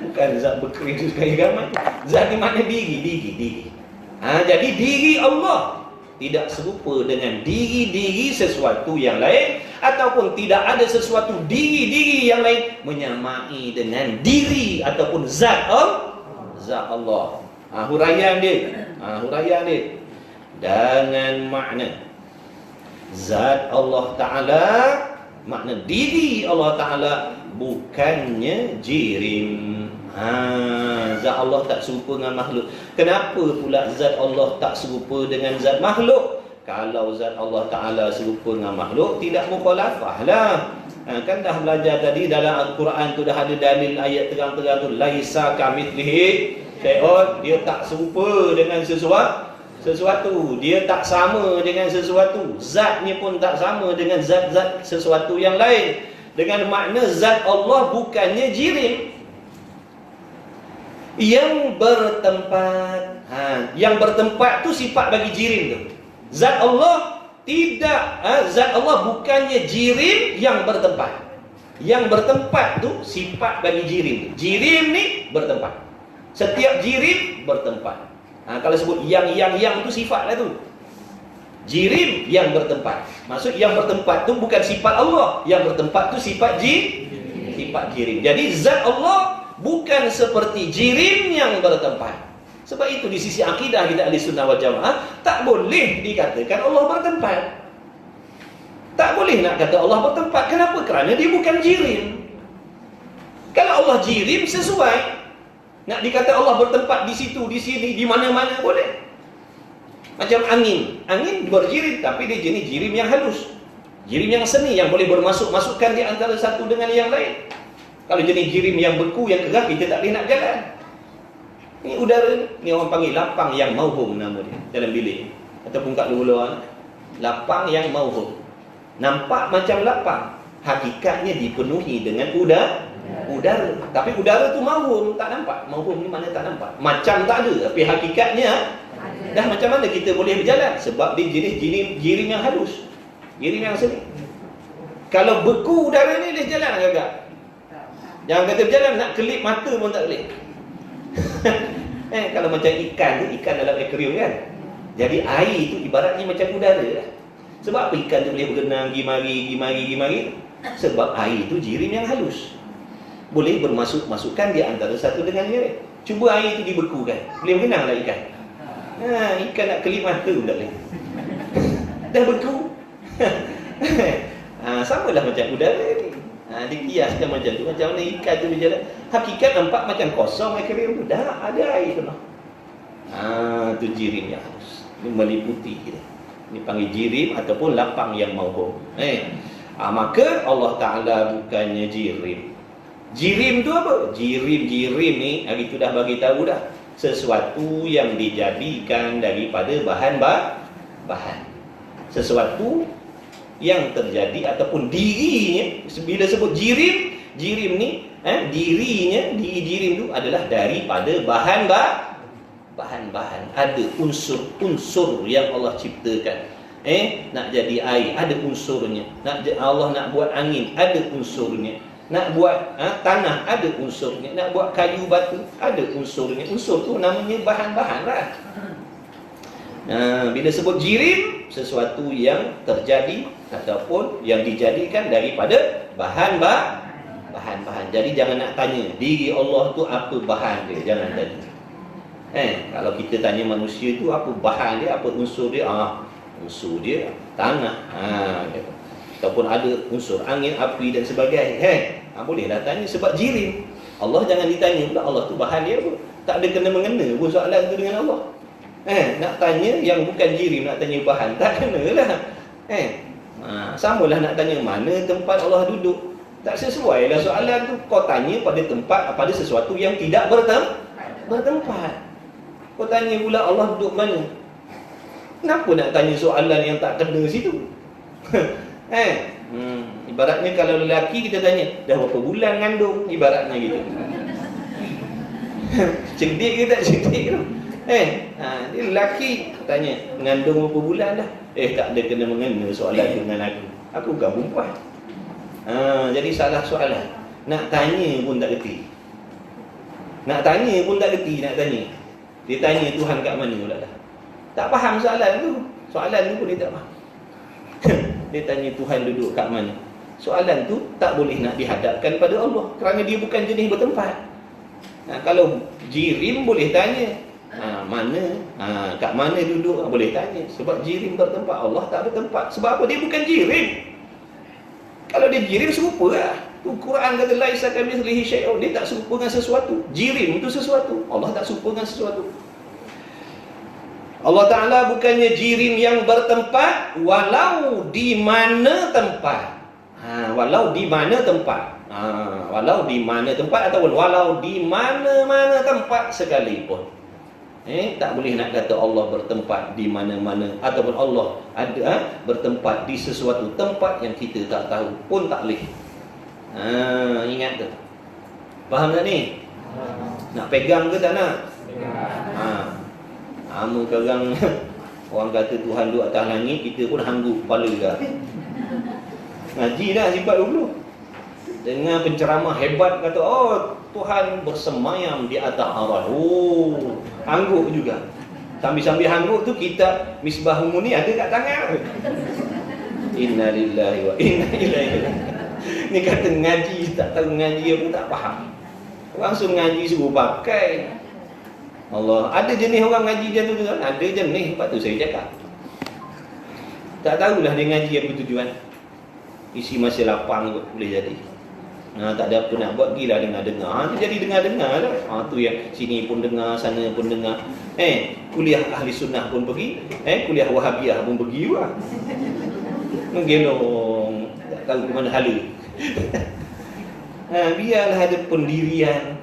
Bukan zat berkrim disukai ramai tu. Zat ni makna diri. Jadi diri Allah tidak serupa dengan diri-diri sesuatu yang lain, ataupun tidak ada sesuatu diri-diri yang lain menyamai dengan diri ataupun zat Allah. Huraian dia. Dengan makna zat Allah Ta'ala, makna diri Allah Ta'ala, bukannya jirim. Zat Allah tak serupa dengan makhluk. Kenapa pula zat Allah tak serupa dengan zat makhluk? Kalau zat Allah Ta'ala serupa dengan makhluk, tidak mukhalafah lah. Kan dah belajar tadi dalam Al-Quran tu dah ada dalil ayat terang-terang tu, laisa kamitslihi syai'un. Dia tak serupa dengan sesuatu. Dia tak sama dengan sesuatu. Zatnya pun tak sama dengan zat-zat sesuatu yang lain. Dengan makna zat Allah bukannya jirim yang bertempat. Yang bertempat tu sifat bagi jirim tu. Zat Allah tidak. Zat Allah bukannya jirim yang bertempat. Yang bertempat tu sifat bagi jirim. Jirim ni bertempat. Setiap jirim bertempat. Kalau sebut yang tu sifat lah tu. Jirim yang bertempat. Maksud yang bertempat tu bukan sifat Allah. Yang bertempat tu sifat jirim. Jadi zat Allah bukan seperti jirim yang bertempat. Sebab itu di sisi akidah kita Ahlussunnah wal Jamaah, tak boleh dikatakan Allah bertempat. Tak boleh nak kata Allah bertempat. Kenapa? Kerana dia bukan jirim. Kalau Allah jirim, sesuai. Nak dikata Allah bertempat di situ, di sini, di mana-mana boleh. Macam angin. Angin berjirim, tapi dia jenis jirim yang halus. Jirim yang seni, yang boleh bermasuk-masukkan di antara satu dengan yang lain. Kalau jenis jirim yang beku, yang keras, kita tak boleh nak jalan. Ini udara ni orang panggil lapang yang mauhum nama dia dalam bilik. Ataupun kat luar, lapang yang mauhum. Nampak macam lapang, hakikatnya dipenuhi dengan udara. Tapi udara tu mauhum, tak nampak. Mauhum ni mana tak nampak. Macam tak ada, tapi hakikatnya dah macam mana kita boleh berjalan? Sebab dia jenis jirim yang halus, jirim yang seni. Kalau beku udara ni, dia jalan agak-agak. Jangan kata berjalan, nak kelip mata pun tak boleh. Kalau macam ikan tu, ikan dalam akuarium kan. Jadi air tu ibaratnya macam udara lah. Sebab apa ikan tu boleh berenang, gi mari? Sebab air tu jirim yang halus, boleh bermasuk-masukkan di antara satu dengan yang lain. Cuba air tu dibekukan, boleh berenang lah ikan. Ikan nak kelip mata pun tak boleh. Dah beku. Samalah macam udara ni. Dikiaskan macam tu. Macam mana ikan tu berjalan, hakikat nampak macam kosong akuarium tu, dah ada air tu. Tu jirim yang halus. Ini meliputi kita. Ini panggil jirim ataupun lapang yang mauhum. Maka Allah Ta'ala bukannya jirim. Jirim tu apa? Jirim ni hari tu dah bagi tahu dah. Sesuatu yang dijadikan daripada bahan. Sesuatu yang terjadi ataupun dirinya. Bila sebut jirim ni dirinya, diri jirim tu adalah daripada bahan-bahan. Ada unsur-unsur yang Allah ciptakan. Nak jadi air, ada unsurnya. Allah nak buat angin, ada unsurnya. Nak buat tanah, ada unsurnya. Nak buat kayu batu, ada unsurnya. Unsur tu namanya bahan-bahan lah. Bila sebut jirim, sesuatu yang terjadi ataupun yang dijadikan daripada bahan-bahan. Jadi jangan nak tanya diri Allah tu apa bahan dia, jangan tanya. Kalau kita tanya manusia tu apa bahan dia, apa unsur dia, unsur dia tanah, ataupun ada unsur angin, api dan sebagainya. Bolehlah tanya. Sebab jirim, Allah jangan ditanya pula Allah tu bahan dia apa. Tak ada kena-mengena pun soalan tu dengan Allah. Nak tanya yang bukan jirim, nak tanya bahan, tak kenalah. Samalah nak tanya mana tempat Allah duduk, tak sesuai lah soalan tu. Kau tanya pada tempat, pada sesuatu yang tidak bertempat. Kau tanya pula Allah duduk mana. Kenapa nak tanya soalan yang tak kena situ? Ibaratnya kalau lelaki kita tanya, dah berapa bulan ngandung? Ibaratnya gitu. Cerdik ke tak cerdik tu? Dia lelaki tanya, mengandung berapa bulan dah? Tak ada kena mengena soalan dengan aku. Aku bukan perempuan. Jadi salah soalan. Nak tanya pun tak kerti. Nak tanya pun tak kerti nak tanya. Dia tanya Tuhan kat mana pula dah. Tak faham soalan tu. Soalan tu pun dia tak faham. Dia tanya Tuhan duduk kat mana. Soalan tu tak boleh nak dihadapkan pada Allah, kerana dia bukan jenis bertempat. Kalau jirim boleh tanya, mana, kat mana duduk, boleh tanya. Sebab jirim bertempat, Allah tak bertempat. Sebab apa? Dia bukan jirim. Kalau dia jirim, serupa lah. Tu Quran kata laisa kamitslihi syai'un, dia tak serupa dengan sesuatu. Jirim itu sesuatu, Allah tak serupa dengan sesuatu. Allah Ta'ala bukannya jirim yang bertempat walau di mana tempat. Walau di mana tempat. Walau di mana tempat ataupun walau di mana-mana tempat sekalipun. Tak boleh nak kata Allah bertempat di mana-mana ataupun Allah ada bertempat di sesuatu tempat yang kita tak tahu pun tak boleh. Ingat tu. Faham tak ni? Nak pegang ke tak nak? Sekarang orang kata Tuhan duduk atas langit, kita pun hanggup kepala dah. Ngaji dah sifat dulu. Dengan penceramah hebat kata, Tuhan bersemayam di atas aras. Hanggup juga. Sambil-sambil hanggup tu kita Misbah Umuni ada kat tangan. Inna lillahi wa inna ilaihi raji'un. Ni kata ngaji, tak tahu ngaji apa, tak faham. Langsung ngaji suruh pakai. Allah, ada jenis orang ngaji macam tu kan? Ada jenis, lepas tu saya cakap. Tak tahulah dia ngaji apa tujuan. Isi masa lapang kot, boleh jadi. Tak ada apa nak buat, gila dengar-dengar. Jadi dengar-dengar lah. Tu yang sini pun dengar, sana pun dengar. Kuliah ahli sunnah pun pergi. Kuliah wahabiyah pun pergi juga. Menggelong, tak tahu ke mana hala. Biarlah ada pendirian.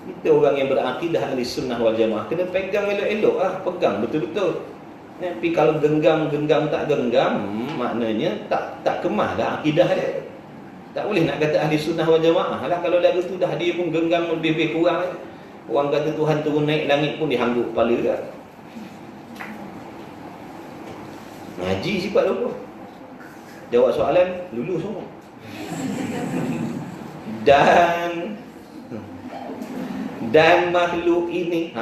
Kita orang yang berakidah ahli sunnah wal jamaah kena pegang elok-elok lah, pegang betul-betul. Tapi kalau genggam tak genggam, maknanya tak kemah dah akidah dia. Tak boleh nak kata ahli sunnah wal jamaah lah kalau lagu tu dah dia pun genggam lebih kurang. Orang kata Tuhan turun naik langit pun dihanggup kepala dah. Ngaji sifat dulu. Jawab soalan lulus semua. Dan makhluk ini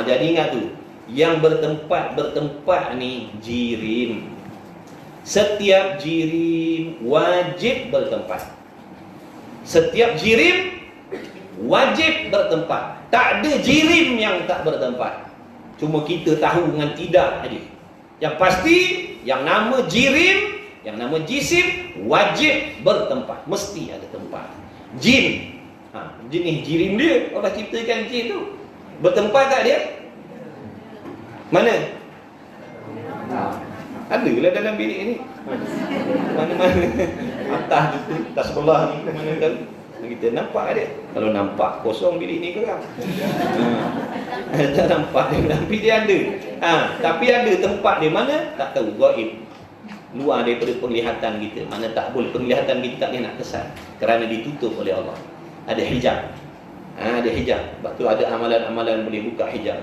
jadi ingat tu, yang bertempat ni jirim. Setiap jirim wajib bertempat. Setiap jirim wajib bertempat. Tak ada jirim yang tak bertempat. Cuma kita tahu dengan tidak aja. Yang pasti yang nama jirim, yang nama jisim wajib bertempat, mesti ada tempat. Jin, jenis jirim dia, Allah ciptakan jin tu. Bertempat tak dia? Mana? Adalah dalam bilik ni. Mana-mana. Atas tu, atas sebelah ni, mana tahu. Kita nampak dia. Kalau nampak kosong bilik ni ke kan? Tak nampak dia, tapi dia ada. Tapi ada tempat dia mana? Tak tahu, gaib. Luar daripada penglihatan kita. Mana tak boleh, penglihatan kita tak boleh nak kesan, kerana ditutup oleh Allah. Ada hijab. Ada hijab. Sebab tu ada amalan-amalan boleh buka hijab.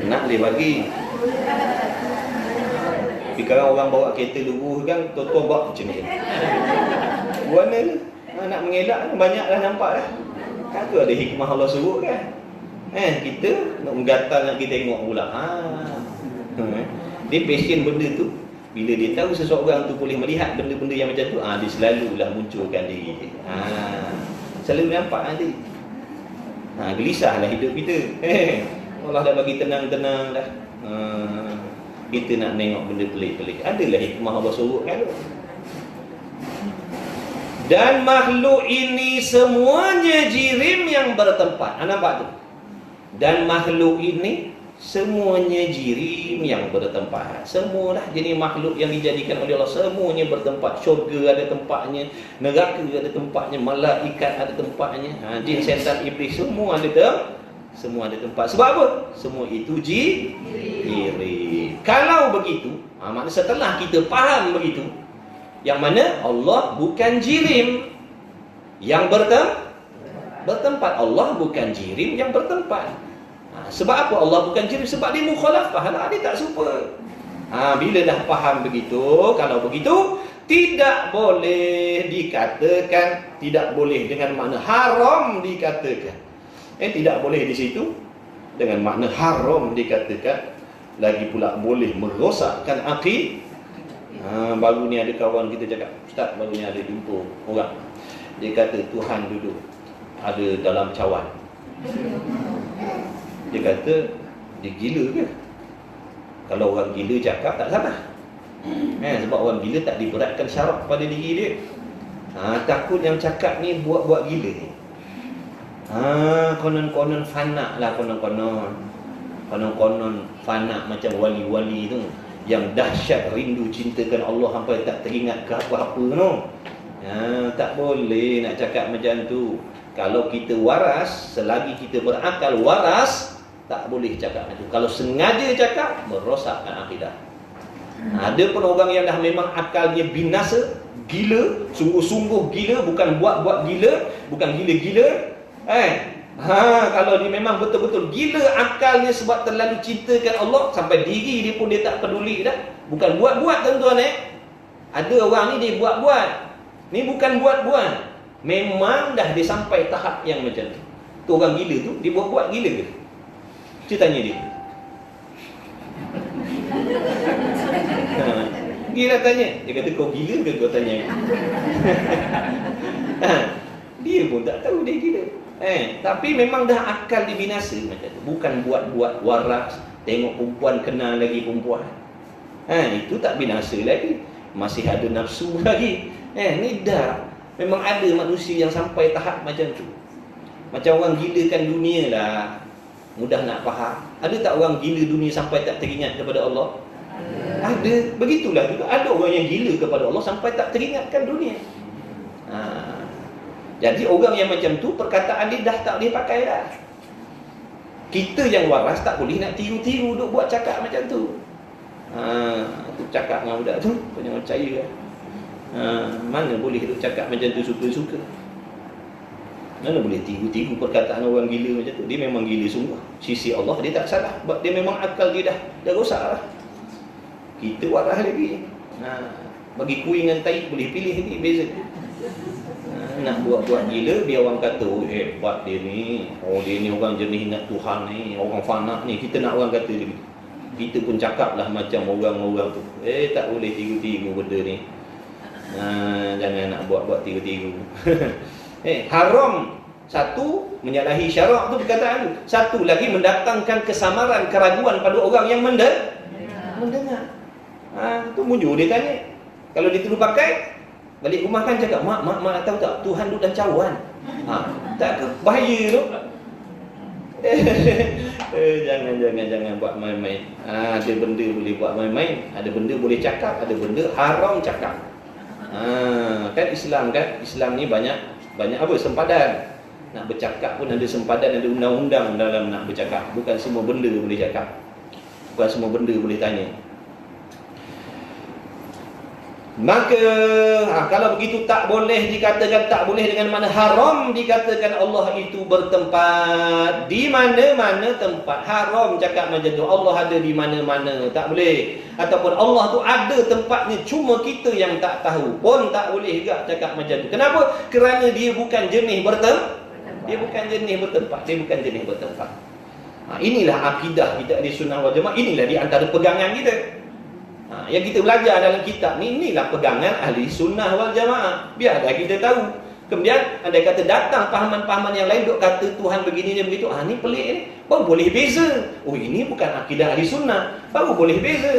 Nak boleh bagi. Tapi kalau orang bawa kereta luruh kan, tuan-tuan buat macam ni. Warna ni nak mengelak, banyaklah nampak dah. Itu ada hikmah Allah suruh kan. Kita nak menggatal, nak kita tengok pula. Dia passion benda tu. Bila dia tahu seseorang tu boleh melihat benda-benda yang macam tu, dia selalulah munculkan diri dia. Selalu nampak nanti. Gelisahlah hidup kita. Allah dah bagi tenang-tenang dah. Kita nak tengok benda pelik-pelik. Adalah hikmah Allah suruh kan. Dan makhluk ini semuanya jirim yang bertempat. Nampak tu? Dan makhluk ini Semuanya jirim yang bertempat. Semualah jenis makhluk yang dijadikan oleh Allah, semuanya bertempat. Syurga ada tempatnya, neraka ada tempatnya, malaikat ada tempatnya, jin, setan, iblis, semua ada tempat. Sebab apa? Semua itu jirim. Kalau begitu, maknanya setelah kita faham begitu, yang mana Allah bukan jirim yang bertempat. Allah bukan jirim yang bertempat. Sebab apa Allah bukan jirim? Sebab dia mukhalafah lah, dia tak serupa. Bila dah faham begitu, kalau begitu tidak boleh dikatakan, tidak boleh dengan makna haram dikatakan. Tidak boleh di situ dengan makna haram dikatakan. Lagi pula boleh merosakkan akidah. Baru ni ada kawan kita cakap, Ustaz, baru ni ada jumpa orang, dia kata Tuhan duduk ada dalam cawan. Dia kata, dia gila ke? Kalau orang gila cakap tak salah. Sebab orang gila tak diberatkan syarat pada diri dia. Takut yang cakap ni buat-buat gila ni. Konon-konon fana lah, konon-konon fana macam wali-wali tu, yang dahsyat rindu cintakan Allah sampai tak teringat ke apa-apa tu. Tak boleh nak cakap macam tu. Kalau kita waras, selagi kita berakal waras, tak boleh cakap macam tu. Kalau sengaja cakap, merosakkan akidah. Ada pun orang yang dah memang akalnya binasa, gila, sungguh-sungguh gila, bukan buat-buat gila, bukan gila-gila. Kalau dia memang betul-betul gila akalnya sebab terlalu cintakan Allah, sampai diri dia pun dia tak peduli dah. Bukan buat-buat tuan-tuan. Ada orang ni dia buat-buat. Ni bukan buat-buat. Memang dah dia sampai tahap yang macam tu. Tu orang gila tu, dia buat-buat gila ke? Saya tanya dia. Dia dah tanya. Dia kata, kau gila ke kau tanya? Dia pun tak tahu dia gila. Tapi memang dah akal dibinasa macam tu. Bukan buat-buat waras, tengok perempuan kenal lagi perempuan. Itu tak binasa lagi. Masih ada nafsu lagi. Ni dah memang ada manusia yang sampai tahap macam tu. Macam orang gilakan dunia lah, mudah nak faham. Ada tak orang gila dunia sampai tak teringat kepada Allah? Ada. Begitulah juga ada orang yang gila kepada Allah sampai tak teringatkan dunia. Jadi orang yang macam tu, perkataan dia dah tak boleh pakai dah. Kita yang waras tak boleh nak tiru-tiru duk buat cakap macam tu. Tu cakap dengan budak tu, kau jangan percaya lah. Mana boleh duk cakap macam tu suka-suka. Mana boleh tiru-tiru perkataan orang gila macam tu. Dia memang gila sungguh. Sisi Allah dia tak salah, sebab dia memang akal dia dah rosak lah. Kita waras lagi. Bagi kuih dengan tai boleh pilih lagi, beza. Nak buat-buat gila, biar orang kata, oh hebat dia ni, dia ni orang jenis ingat Tuhan ni, orang fana ni. Kita nak orang kata dia. Kita pun cakap lah macam orang-orang tu. Tak boleh tiru-tiru benda ni. Jangan nak buat-buat tiru-tiru. Haram. Satu, menyalahi syarak tu perkataan tu. Satu lagi, mendatangkan kesamaran, keraguan pada orang yang mendengar. Tu mujur dia tanya. Kalau dia terus pakai, balik rumah kan cakap, mak tahu tak, Tuhan duduk dalam cawan. Tak ke bahaya tu? Jangan buat main-main. Ada benda boleh buat main-main, ada benda boleh cakap, ada benda haram cakap. Kan Islam ni banyak apa, sempadan. Nak bercakap pun ada sempadan, ada undang-undang dalam nak bercakap. Bukan semua benda boleh cakap, bukan semua benda boleh tanya. Maka kalau begitu tak boleh dikatakan, tak boleh dengan mana haram dikatakan Allah itu bertempat di mana-mana tempat. Haram cakap macam tu. Allah ada di mana-mana, tak boleh. Ataupun Allah tu ada tempatnya, cuma kita yang tak tahu, pun tak boleh juga cakap macam tu. Kenapa? Kerana dia bukan jenis bertempat. Dia bukan jenis bertempat. Inilah akidah kita di Sunnah wal Jamaah. Inilah di antara pegangan kita. Yang kita belajar dalam kitab ni, inilah pegangan ahli Sunnah wal Jamaah. Biarlah kita tahu. Kemudian andai kata datang pahaman-pahaman yang lain duk kata Tuhan begini dan begitu, ni pelik ni, baru boleh beza. Oh, ini bukan akidah ahli Sunnah, baru boleh beza.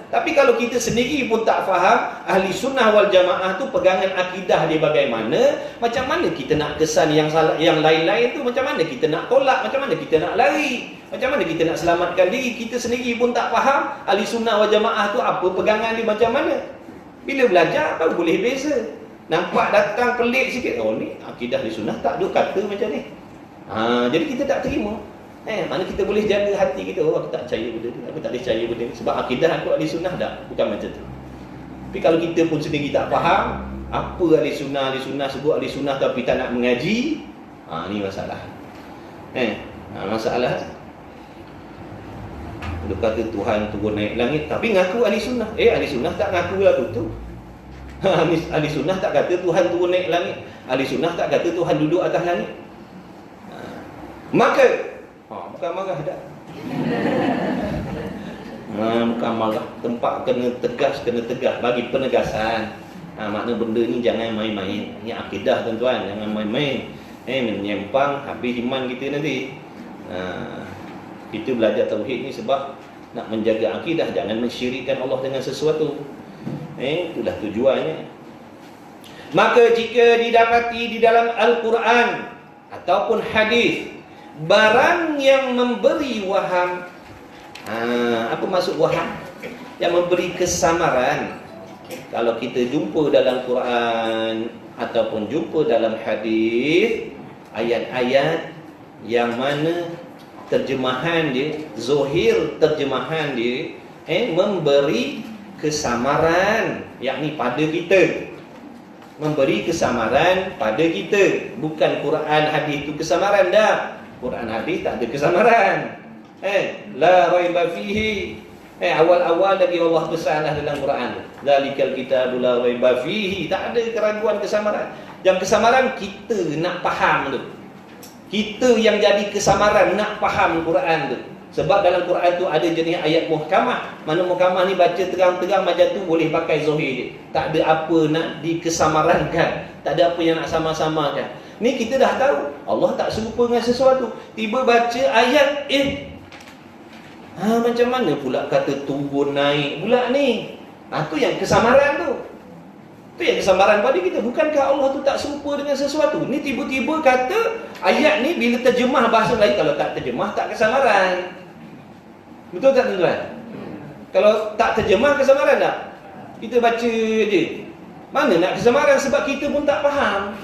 Tapi kalau kita sendiri pun tak faham ahli sunnah wal jamaah tu pegangan akidah dia bagaimana, macam mana kita nak kesan yang salah, yang lain-lain tu macam mana kita nak tolak, macam mana kita nak lari, macam mana kita nak selamatkan diri. Kita sendiri pun tak faham ahli sunnah wal jamaah tu apa pegangan dia macam mana. Bila belajar baru boleh beza. Nampak datang pelik sikit, oh ni akidah ahli sunnah tak ada kata macam ni. Jadi kita tak terima. Mana kita boleh jaga hati kita, oh aku tak percaya benda ni, aku tak boleh percaya benda ni, sebab akidah aku ahli sunnah dah, bukan macam tu. Tapi kalau kita pun sendiri tak faham apa ahli sunnah sebut ahli sunnah tapi tak nak mengaji, ni masalah. Masalah. Dia kata Tuhan turun naik langit tapi ngaku ahli sunnah. Ahli sunnah tak ngaku lagu tu. Ahli sunnah tak kata Tuhan turun naik langit, ahli sunnah tak kata Tuhan duduk atas langit. Maka bukan marah dah. Bukan marah. Tempat kena tegas, bagi penegasan. Makna benda ni jangan main-main. Ni akidah tuan-tuan, jangan main-main. Menyimpang habis iman kita nanti. Kita belajar tauhid ni sebab nak menjaga akidah, jangan mensyirikkan Allah dengan sesuatu. Itulah tujuannya. Maka jika didapati di dalam Al-Quran ataupun hadis barang yang memberi waham, apa maksud waham? Yang memberi kesamaran. Kalau kita jumpa dalam Quran ataupun jumpa dalam hadis ayat-ayat yang mana terjemahan dia, zahir terjemahan dia memberi kesamaran, yakni pada kita, memberi kesamaran pada kita. Bukan Quran hadis itu kesamaran dah. Quran hadis tak ada kesamaran. La raiba fihi. Awal-awal lagi Allah pesanlah dalam Quran, zalikal kitabul la raiba fihi. Tak ada keraguan kesamaran. Yang kesamaran kita nak faham tu. Kita yang jadi kesamaran nak faham Quran tu. Sebab dalam Quran tu ada jenis ayat muhkamah. Mana muhkamah ni baca terang-terang macam tu boleh pakai zahir dia. Tak ada apa nak dikesamarankan, tak ada apa yang nak sama-samakan. Ni kita dah tahu Allah tak serupa dengan sesuatu. Tiba baca ayat macam mana pula kata turun naik pula ni? Tu yang kesamaran tu. Tu yang kesamaran pada kita. Bukankah Allah tu tak serupa dengan sesuatu? Ni tiba-tiba kata ayat ni bila terjemah bahasa lain, kalau tak terjemah tak kesamaran. Betul tak tuan-tuan? Kalau tak terjemah kesamaran tak? Kita baca je. Mana nak kesamaran sebab kita pun tak faham.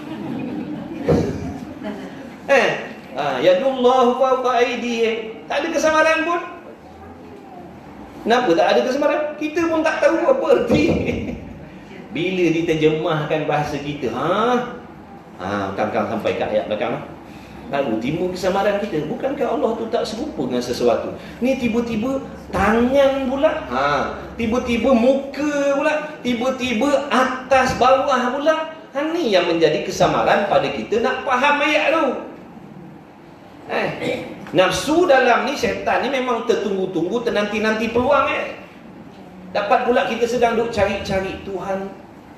Yadullahu fawqa aydihim. Tak ada kesamaran pun. Kenapa tak ada kesamaran? Kita pun tak tahu apa erti. Bila diterjemahkan bahasa kita, sampai ke ayat belakang, lalu timbul kesamaran kita. Bukankah Allah tu tak serupa dengan sesuatu? Ni tiba-tiba tangan pula, tiba-tiba muka pula, tiba-tiba atas bawah pula. Ni yang menjadi kesamaran pada kita nak faham ayat tu. Nafsu dalam ni, syaitan ni memang tertunggu-tunggu, ternanti-nanti peluang Dapat pula kita sedang duk cari-cari Tuhan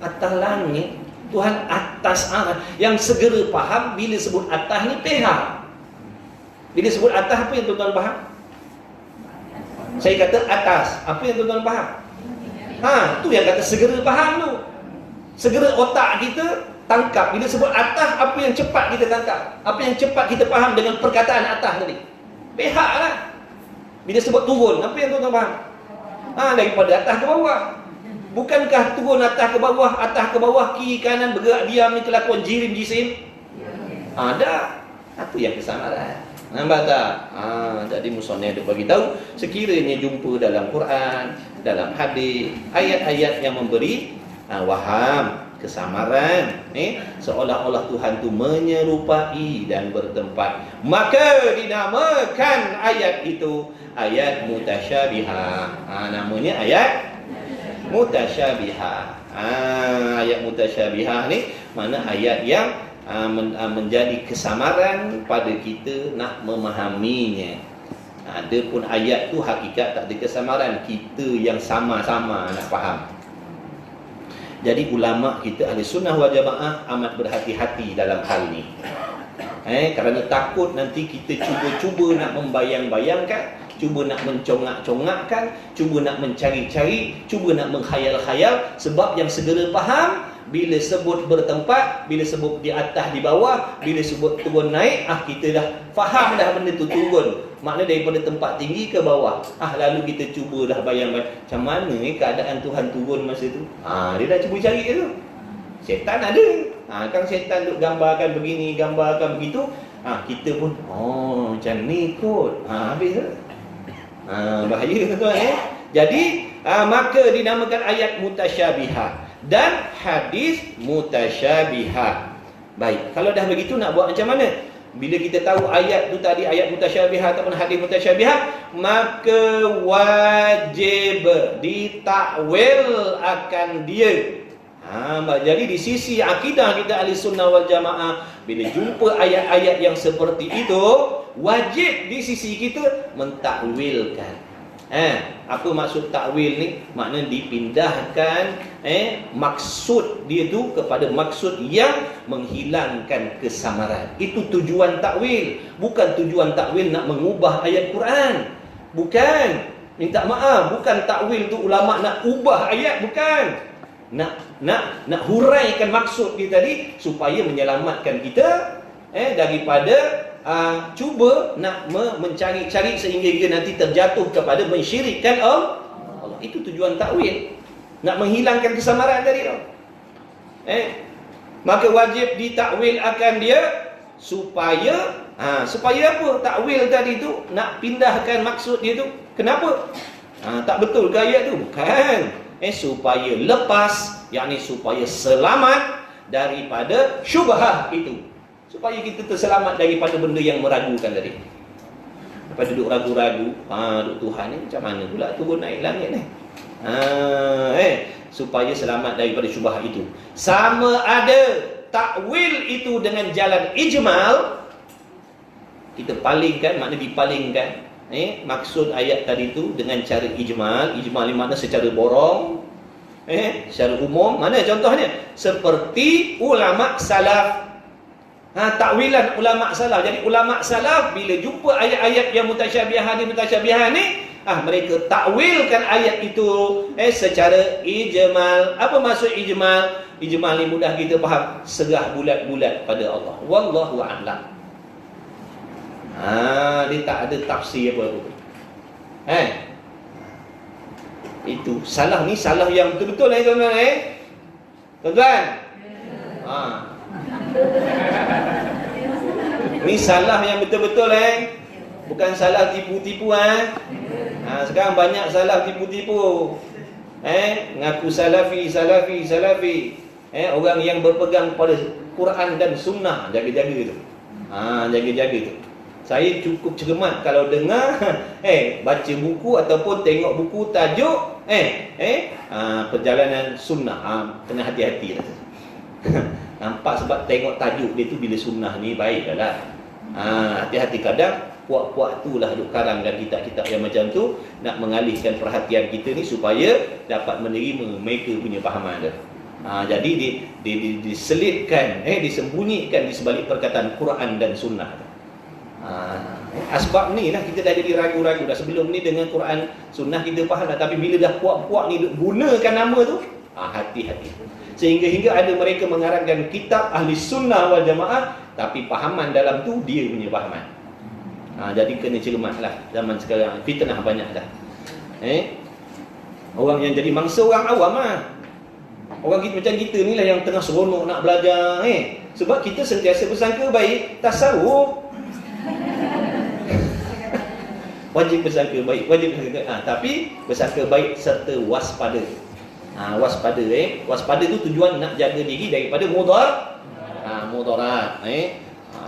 atas langit, Tuhan atas arah. Yang segera faham bila sebut atas ni pihak. Bila sebut atas, apa yang tuan-tuan faham? Saya kata atas, apa yang tuan-tuan faham? Tu yang kata segera faham tu. Segera otak kita tangkap. Bila sebut atas, apa yang cepat kita tangkap? Apa yang cepat kita faham dengan perkataan atas tadi? Pihak lah. Bila sebut turun, apa yang tuan-tuan faham? Daripada atas ke bawah. Bukankah turun atas ke bawah, kiri kanan bergerak diam ni kelakuan jirim jisim? Ada. Apa yang kesamaran? Nampak tak? Jadi musannif dia bagi tahu, sekiranya jumpa dalam Quran, dalam hadis, ayat-ayat yang memberi waham, kesamaran, seolah-olah Tuhan tu menyerupai dan bertempat, maka dinamakan ayat itu ayat mutasyabihah. Namanya ayat mutasyabihah. Ayat mutasyabihah ni mana ayat yang menjadi kesamaran pada kita nak memahaminya. Adapun ayat tu hakikat tak ada kesamaran, kita yang sama-sama nak faham. Jadi ulama kita ahli sunnah wal jamaah amat berhati-hati dalam hal ni. Kerana takut nanti kita cuba-cuba nak membayang-bayangkan, cuba nak mencongak-congakkan, cuba nak mencari-cari, cuba nak menghayal-khayal. Sebab yang segera faham, bila sebut bertempat, bila sebut di atas di bawah, bila sebut turun naik, kita dah faham dah benda tu turun. Makna daripada tempat tinggi ke bawah. Lalu kita cuba dah bayang-bayang macam mana keadaan Tuhan turun masa tu. Dia dah cuba cari tu. Syaitan ada. Kan syaitan duk gambarkan begini, gambarkan begitu. Kita pun macam ni kot. Habis dah. Bahaya tuan-tuan. Jadi maka dinamakan ayat mutasyabihat dan hadis mutasyabihat. Baik, kalau dah begitu nak buat macam mana? Bila kita tahu ayat tu tadi, ayat mutasyabihat ataupun hadis mutasyabihat, maka wajib ditakwil akan dia. Jadi di sisi akidah kita ahli sunnah wal jamaah, bila jumpa ayat-ayat yang seperti itu, wajib di sisi kita mentakwilkan. Apa maksud takwil ni? Maknanya dipindahkan maksud dia tu kepada maksud yang menghilangkan kesamaran. Itu tujuan takwil. Bukan tujuan takwil nak mengubah ayat Quran. Bukan. Minta maaf, bukan takwil tu ulama nak ubah ayat, bukan. Nak huraikan maksud dia tadi supaya menyelamatkan kita daripada cuba nak mencari-cari sehingga kita nanti terjatuh kepada mensyirikkan Allah. Itu tujuan takwil. Nak menghilangkan kesamaran tadi tu. Maka wajib ditakwil akan dia supaya apa? Takwil tadi tu nak pindahkan maksud dia tu. Kenapa? Tak betul ke ayat tu? Bukan. Supaya lepas, yakni supaya selamat daripada syubhah itu. Supaya kita terselamat daripada benda yang meragukan tadi. Lepas duduk ragu-ragu, duk Tuhan ni macam mana pula turun naik langit ni? Supaya selamat daripada syubhah itu. Sama ada takwil itu dengan jalan ijmal, kita palingkan, makna dipalingkan. Maksud ayat tadi tu dengan cara ijmal. Ijmal ni makna secara borong, secara umum. Mana contohnya? Seperti ulama salaf. Takwilan ulama salaf. Jadi ulama salaf bila jumpa ayat-ayat yang mutasyabihat ni, mereka takwilkan ayat itu secara ijmal. Apa maksud ijmal? Ijmal ni mudah kita faham, serah bulat-bulat pada Allah. Wallahu a'lam. Dia tak ada tafsir apa-apa. Itu salah ni, salah yang betul-betul tuan-tuan. Tuan-tuan. Ni salah yang betul-betul bukan salah tipu-tipu. Sekarang banyak salah tipu-tipu. Ngaku salafi. Orang yang berpegang pada Quran dan sunnah, jaga-jaga tu. Jaga-jaga tu. Saya cukup cermat kalau dengar baca buku ataupun tengok buku tajuk perjalanan sunnah. Kena hati-hati lah. Nampak sebab tengok tajuk dia tu bila sunnah ni baik dah. Hati-hati, kadang puak-puak tu lah duk karangkan kitab-kitab yang macam tu nak mengalihkan perhatian kita ni supaya dapat menerima mereka punya fahaman dia. Jadi diselitkan, disembunyikan di sebalik perkataan Quran dan sunnah. Asbab ni lah kita dah jadi ragu-ragu dah. Sebelum ni dengan Quran sunnah kita faham dah, tapi bila dah puak-puak ni gunakan nama tu, hati-hati. Sehingga ada mereka mengarangkan kitab ahli sunnah wal jamaah, tapi fahaman dalam tu dia punya fahaman. Jadi kena cermatlah. Zaman sekarang fitnah banyak dah. Orang yang jadi mangsa orang awam Orang kita macam kita ni lah yang tengah seronok nak belajar. Sebab kita sentiasa bersangka baik, tasawuf. Wajib bersangka baik, tapi bersangka baik serta waspada. Waspada waspada tu tujuan nak jaga diri daripada mudarat.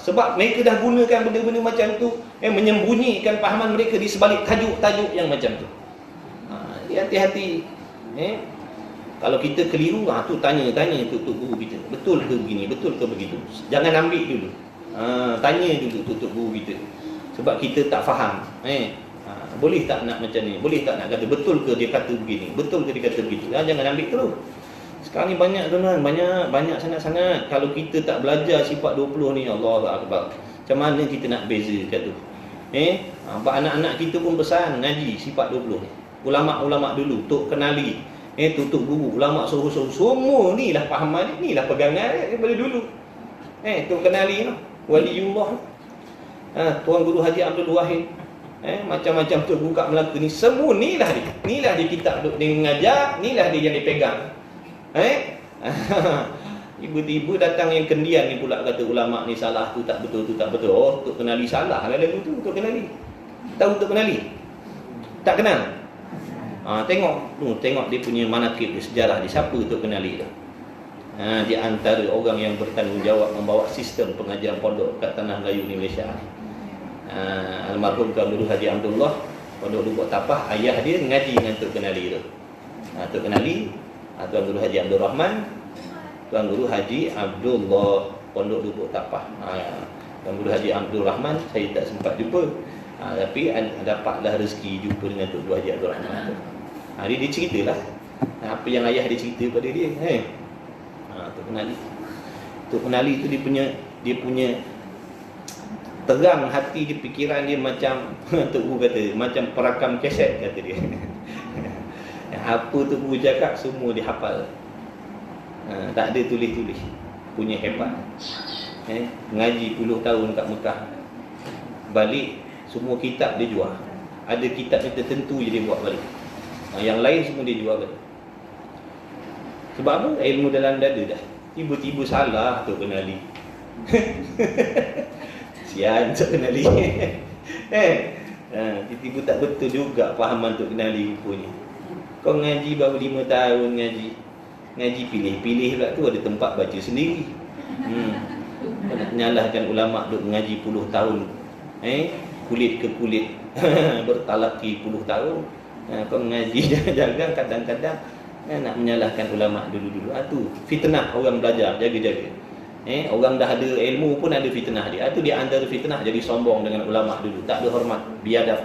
Sebab mereka dah gunakan benda-benda macam tu, menyembunyikan fahaman mereka di sebalik tajuk-tajuk yang macam tu. Hati-hati. Kalau kita keliru, tu tanya tu guru kita, betul ke begini, betul ke begitu. Jangan ambil dulu. Tanya dulu tu guru kita. Sebab kita tak faham. Boleh tak nak macam ni? Boleh tak nak kata betul ke dia kata begini? Betul ke dia kata begitu? Jangan ambil terus. Sekarang ni banyak tuan-tuan, banyak sangat-sangat. Kalau kita tak belajar sifat 20 ni, Allahu Akbar. Macam mana kita nak bezakan tu? Anak-anak kita pun pesan ngaji sifat 20 ni. Ulama-ulama dulu tok kenali, tutup guru, ulama suruh-suruh semua ni lah pahaman ni lah pegangan daripada dulu. Tok kenali no. Waliullah. Tuan Guru Haji Abdul Wahid. Macam-macam Tok Guru kat Melaka ni semua ni lah dia. Inilah dia kitab duk dia mengajar, inilah dia yang dipegang. Tiba-tiba datang yang kendian ni pula kata ulama ni salah, tu tak betul, tu tak betul. Oh, Tok Kenali salah lah lagu tu, Tok Kenali. Tahu Tok Kenali? Tak kenal? Tengok dia punya manakib dia, sejarah dia, siapa Tok Kenali tu. Di antara orang yang bertanggungjawab membawa sistem pengajaran pondok kat tanah Melayu di Malaysia. Almarhum Tuan Guru Haji Abdullah, Pondok Lubuk Tapah, ayah dia ngaji dengan Tok Kenali tu. Tok Kenali, Tuan Guru Haji Abdul Rahman, Tuan Guru Haji Abdullah, Pondok Lubuk Tapah. Tuan Guru Haji Abdul Rahman saya tak sempat jumpa, tapi dapatlah rezeki jumpa dengan Tuan Guru Haji Abdul Rahman tu. Dia ceritalah apa yang ayah dia cerita pada dia. Tok Kenali. Tok Kenali tu dia punya terang hati di fikiran dia macam Tok Guru kata macam perakam kaset kata dia. Apa Tok Guru cakap semua dia hafal. Tak ada tulis-tulis. Punya hebat. Ngaji puluh tahun kat Mekah. Balik semua kitab dia jual. Ada kitab yang tertentu je dia buat balik. Yang lain semua dia jual balik. Sebab apa? Ilmu dalam dada dah. Tiba-tiba salah Tok Kenali. Sian Tok Kenali. Tiba-tiba tak betul juga fahaman Tok Kenali rupanya. Kau ngaji baru 5 tahun ngaji. Ngaji pilih-pilih pula tu ada tempat baca sendiri. Kau nak nyalahkan ulama duk ngaji puluh tahun. Kulit ke kulit bertalaki puluh tahun. Kau ngaji jangan kadang-kadang nak menyalahkan ulama dulu-dulu. Tu fitnah orang belajar, jaga-jaga. Orang dah ada ilmu pun ada fitnah dia. Tu dia antara fitnah jadi sombong dengan ulama dulu, tak ada hormat, biadab.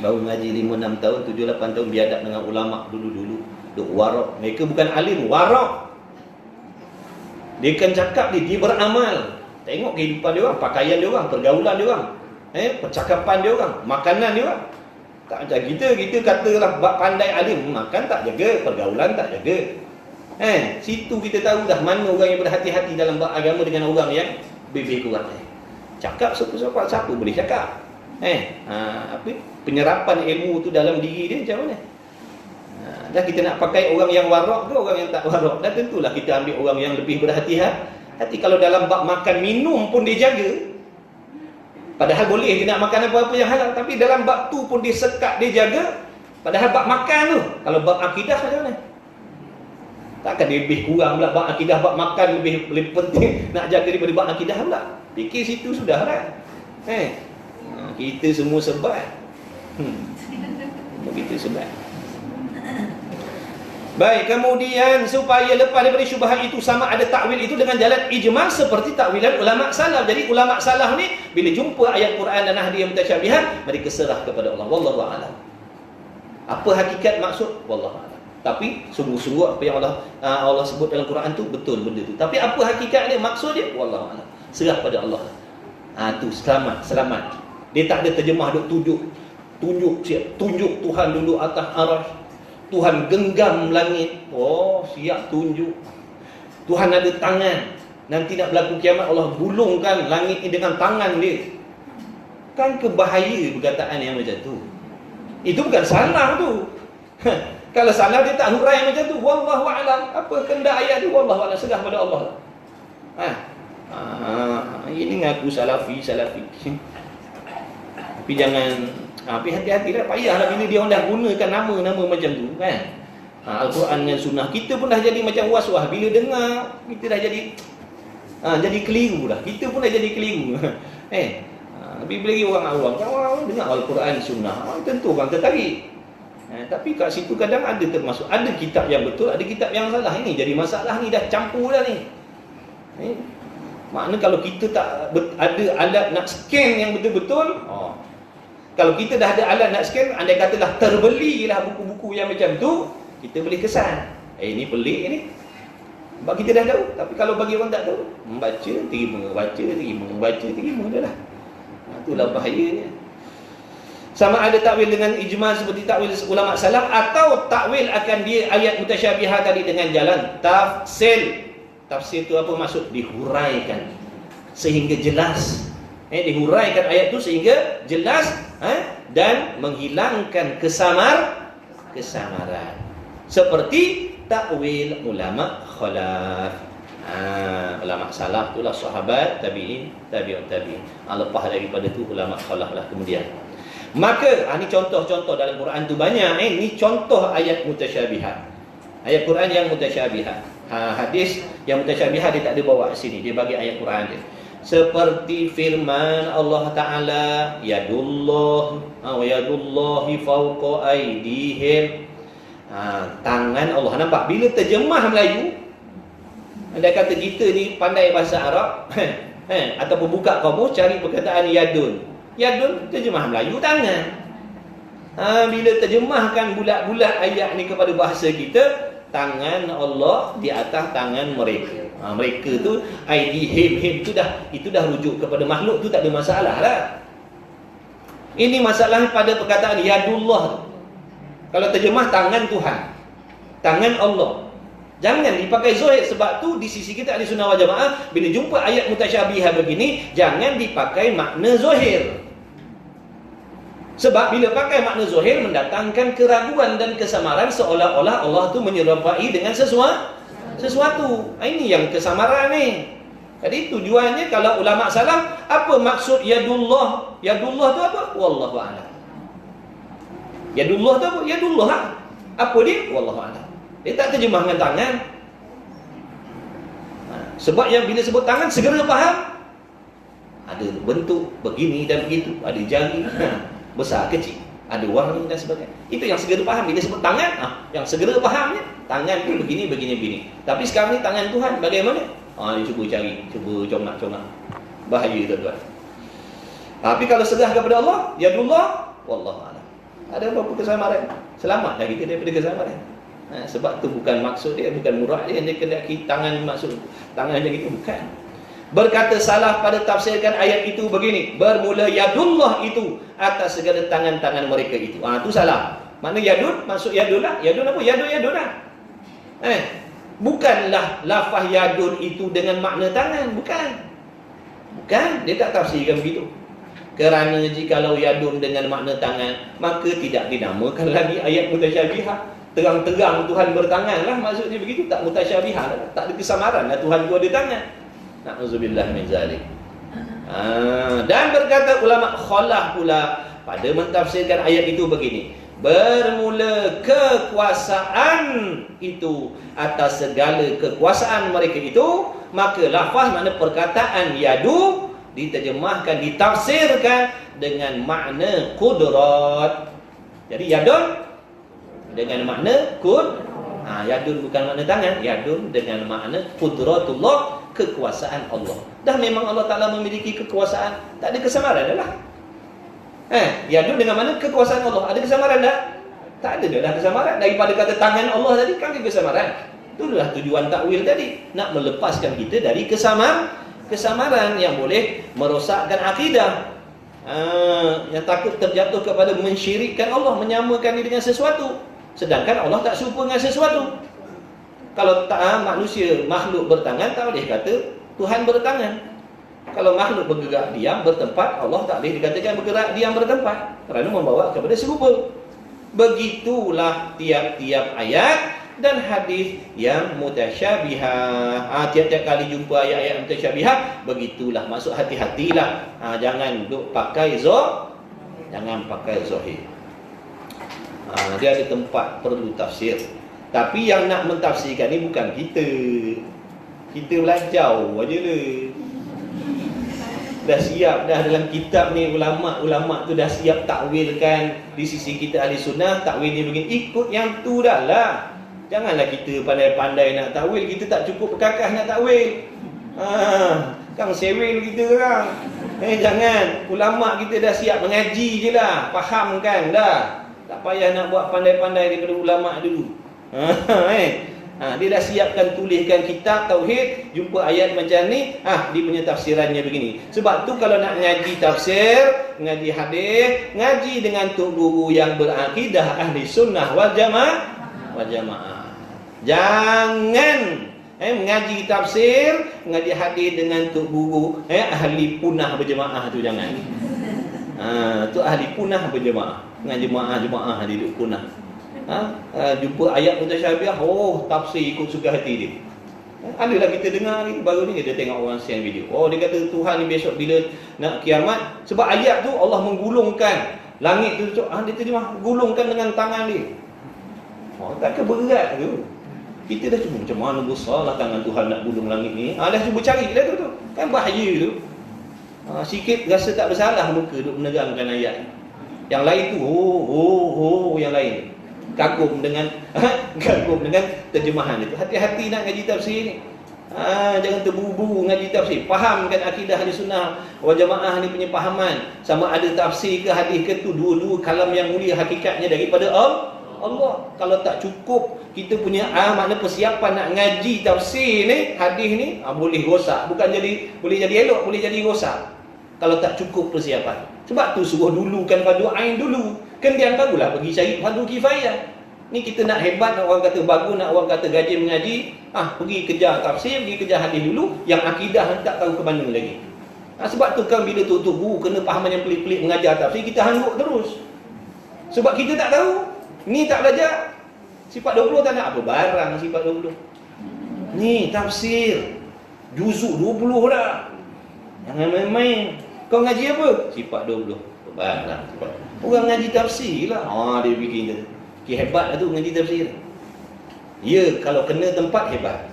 Baru ngaji 5-6 tahun, 7-8 tahun biadab dengan ulama dulu-dulu. Duk warak. Mereka bukan alim, warak. Dia kan cakap dia beramal. Tengok kehidupan dia orang, pakaian dia orang, pergaulan dia orang, percakapan dia orang, makanan dia orang. Tak macam kita katalah pandai alim, makan tak jaga, pergaulan tak jaga. Situ kita tahu dah mana orang yang berhati-hati dalam beragama dengan orang yang lebih kurang. Cakap siapa boleh cakap. Penyerapan ilmu tu dalam diri dia macam mana? Dah kita nak pakai orang yang warak ke orang yang tak warak? Dah tentulah kita ambil orang yang lebih berhati-hati. Kalau dalam bab makan minum pun dia jaga. Padahal boleh dia nak makan apa-apa yang halal, tapi dalam bab tu pun dia sekat, dia jaga. Padahal bab makan tu, kalau bab akidah macam mana? Takkan dia lebih kurang pula bab akidah, bab makan lebih penting nak jaga daripada bab akidah pula. Fikir situ sudah lah. Kita semua sebat. Kita sebat. Baik, kemudian supaya lepas daripada syubhat itu sama ada takwil itu dengan jalan ijma' seperti takwilan ulama salaf. Jadi ulama salaf ni bila jumpa ayat Quran dan hadis yang mutasyabihat, mereka serah kepada Allah. Wallahu a'lam. Apa hakikat maksud? Wallahu a'lam. Tapi sungguh-sungguh apa yang Allah sebut dalam Quran tu betul benda tu. Tapi apa hakikat dia, maksud dia? Wallahu a'lam. Serah pada Allah. Tu selamat. Dia tak ada terjemah duk tunjuk Tuhan dulu atas arasy. Tuhan genggam langit. Siap tunjuk. Tuhan ada tangan. Nanti nak berlaku kiamat, Allah gulungkan langit ni dengan tangan dia. Kan kebahaya perkataan yang macam tu. Itu bukan salah tu. Kalau salah dia tak hurai macam tu. Wallahu a'lam. Apa kehendak ayat tu? Wallahu a'lam. Serah pada Allah. Ini ngaku salafi. Tapi jangan tapi hati-hatilah, payahlah bila dia orang dah gunakan nama-nama macam tu kan. Al-Quran dan sunnah kita pun dah jadi macam was-was. Bila dengar kita dah jadi keliru dah. Kita pun dah jadi keliru. Lebih lagi orang awam dengar Al-Quran sunnah, tentu orang tertarik. Tapi kat situ kadang ada termasuk, ada kitab yang betul, ada kitab yang salah. Ini jadi masalah ni, dah campur dah ni. Makna kalau kita tak ada alat nak scan yang betul-betul, kalau kita dah ada alat nak scan, andai katalah terbelilah buku-buku yang macam tu, kita boleh kesan. Ini pelik ni. Sebab kita dah tahu. Tapi kalau bagi orang tak tahu, baca, terima, dah lah. Itulah bahayanya. Sama ada takwil dengan ijma seperti takwil ulama salaf, atau takwil akan dia ayat mutasyabihah tadi dengan jalan tafsir. Tafsir itu apa maksud? Dihuraikan sehingga jelas. Dihuraikan ayat itu sehingga jelas, dan menghilangkan kesamaran. Seperti takwil ulama khalaf. Ulama salaf itulah sahabat, tabi'in, tabi'ut tabi'in. Lepas daripada itu ulama khalaf lah kemudian. Maka ini contoh-contoh dalam Quran tu banyak. Ini contoh ayat mutasyabihat. Ayat Quran yang mutasyabihat. Hadis yang mutasyabihat dia tak ada bawa sini, dia bagi ayat Quran dia. Seperti firman Allah Taala, yadullah wa yadullahi fawqa aydihim. Tangan Allah. Nampak bila terjemah Melayu, anda kata kita ni pandai bahasa Arab, ataupun buka kamus cari perkataan yadun. Yadun terjemah Melayu tangan. Bila terjemahkan bulat-bulat ayat ni kepada bahasa kita, tangan Allah di atas tangan mereka. Mereka tu aidihim, itu dah rujuk kepada makhluk tu, tak ada masalah lah. Ini masalah pada perkataan yadullah. Kalau terjemah tangan Tuhan, tangan Allah, jangan dipakai zahir. Sebab tu di sisi kita ahli sunnah wal jamaah, bila jumpa ayat mutasyabihat begini, jangan dipakai makna zahir. Sebab bila pakai makna zahir mendatangkan keraguan dan kesamaran, seolah-olah Allah tu menyerupai dengan sesuatu. Ini yang kesamaran ni. Jadi tujuannya, kalau ulama salaf, apa maksud yadullah? Yadullah tu apa? Wallahu a'lam. Yadullah tu apa? Yadullah. Apa dia? Wallahu a'lam. Dia tak terjemah dengan tangan. Sebab yang bila sebut tangan segera faham. Ada bentuk begini dan begitu, ada jari besar kecil, ada warna dan sebagainya. Itu yang segera faham. Bila sebut tangan, yang segera fahamnya tangan tu begini. Tapi sekarang ni tangan Tuhan bagaimana? Dia cuba cari, cuba congak. Bahaya tuan-tuan. Tapi kalau serah kepada Allah, yadullah wallahu a'lam. Ada apa-apa kesamaran? Selamatlah kita daripada kesamaran. Sebab tu bukan maksud dia, bukan murad dia kena tangan, maksud tangan macam itu, bukan. Berkata salaf pada tafsirkan ayat itu begini, bermula yadullah itu atas segala tangan-tangan mereka itu. Itu salah. Makna yadun, maksud yadun lah. Yadun apa? Yadun lah. Bukanlah lafaz yadun itu dengan makna tangan. Bukan. Dia tak tafsirkan begitu. Kerana jikalau yadun dengan makna tangan, maka tidak dinamakan lagi ayat mutasyabihah. Terang-terang Tuhan bertangan lah, maksudnya begitu. Tak mutasyabihah lah. Tak ada kesamaran lah Tuhan tu ada tangan. Na'udzubillah min zalik. Dan berkata ulama khalaf pula pada mentafsirkan ayat itu begini, bermula kekuasaan itu atas segala kekuasaan mereka itu, maka lafaz makna perkataan yadu diterjemahkan, ditafsirkan dengan makna qudrat. Jadi yadun dengan makna yadun bukan makna tangan, yadun dengan makna qudratullah, kekuasaan Allah. Dah memang Allah Ta'ala memiliki kekuasaan, tak ada kesamaran dah lah. Yadun dengan mana? Kekuasaan Allah. Ada kesamaran dah? Tak ada dah kesamaran. Daripada kata tangan Allah tadi, kan ada kesamaran. Itulah tujuan takwil tadi, nak melepaskan kita dari kesamaran yang boleh merosakkan akidah. Yang takut terjatuh kepada mensyirikkan Allah, menyamakan dia dengan sesuatu, sedangkan Allah tak serupa dengan sesuatu. Kalau manusia, makhluk bertangan, tak boleh kata Tuhan bertangan. Kalau makhluk bergerak diam bertempat, Allah tak boleh dikatakan bergerak diam bertempat, kerana membawa kepada serupa. Begitulah tiap-tiap ayat dan hadis yang mutasyabihah. Tiap-tiap kali jumpa ayat-ayat mutasyabihah, begitulah, maksud hati-hatilah. Jangan duk pakai jangan pakai zahir. Dia ada tempat perlu tafsir. Tapi yang nak mentafsirkan ni bukan kita. Kita belajar aja lah. Dah siap dah dalam kitab ni, ulama' tu dah siap takwilkan. Di sisi kita ahli sunnah, takwil ni begini, ikut yang tu dah lah. Janganlah kita pandai-pandai nak takwil, kita tak cukup berkakas nak takwil. Kang sewil kita orang. Jangan. Ulama' kita dah siap mengaji je lah, fahamkan dah. Tak payah nak buat pandai-pandai daripada ulama' dulu. Dia dah siapkan tuliskan kitab tauhid, jumpa ayat macam ni, dia punya tafsirannya begini. Sebab tu kalau nak ngaji tafsir, ngaji hadis, ngaji dengan tok guru yang berakidah ahli sunnah wal jamaah. Jangan mengaji tafsir, mengaji hadis dengan tok guru ahli punah berjemaah tu jangan. Tu ahli punah berjemaah. Dengan jemaah dia duduk punah. Jumpa ayat mutasyabiah, tafsir ikut suka hati dia. Adalah kita dengar ni, baru ni kita tengok orang share video. Dia kata Tuhan ni besok bila nak kiamat, sebab ayat tu Allah menggulungkan langit tu, dia terjemah gulungkan dengan tangan dia. Takkan berat tu. Kita dah cuba macam mana besarlah tangan Tuhan nak gulung langit ni. Dah cuba cari dah tu. Kan bahaya tu. Sikit rasa tak bersalah muka duk menerangkan ayat. Yang lain tu yang lain. Kagum dengan terjemahan itu. Hati-hati nak ngaji tafsir ni. Jangan terburu-buru ngaji tafsir. Fahamkan akidah ahli sunnah wal jamaah ni punya fahaman. Sama ada tafsir ke hadis ke tu, dua-dua kalam yang mulia hakikatnya daripada Allah. Kalau tak cukup kita punya makna persiapan nak ngaji tafsir ni, hadis ni, boleh rosak. Bukan boleh jadi elok, boleh jadi rosak. Kalau tak cukup persiapan. Sebab tu suruh dulukan fardu ain dulu. Kan dia barulah pergi cari fardu kifayah. Ni kita nak hebat, nak orang kata bagus, nak orang kata rajin mengaji, pergi kejar tafsir, pergi kejar hadis dulu, yang akidah tak tahu ke mana lagi. Sebab tu kan bila tu guru kena pahaman yang pelik-pelik mengajar tafsir, kita hanguk terus. Sebab kita tak tahu. Ni tak belajar. Sifat 20 tak nak apa barang sifat 20. Ni tafsir juzuk 20 dah. Jangan main-main. Kau ngaji apa? Sifat 20. Barang sifat. Orang ngaji tafsir lah. Dia bikin hebat lah tu ngaji tafsir. Ya, kalau kena tempat hebat.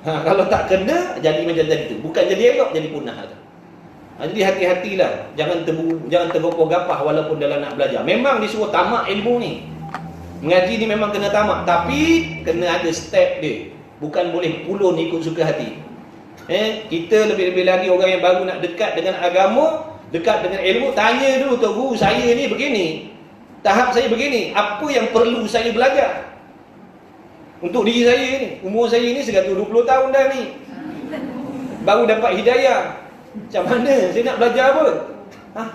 Kalau tak kena jadi macam tadi tu. Bukan jadi elok, jadi punah tu. Jadi hati-hatilah. Jangan tergopoh-gapah walaupun dalam nak belajar. Memang disuruh tamak ilmu ni. Mengaji ni memang kena tamak, tapi kena ada step dia. Bukan boleh pulun ikut suka hati. Kita lebih-lebih lagi orang yang baru nak dekat dengan agama, dekat dengan ilmu, tanya dulu, Tok Guru saya ni begini, tahap saya begini, apa yang perlu saya belajar untuk diri saya ni? Umur saya ni 120 tahun dah ni, baru dapat hidayah. Macam mana saya nak belajar apa?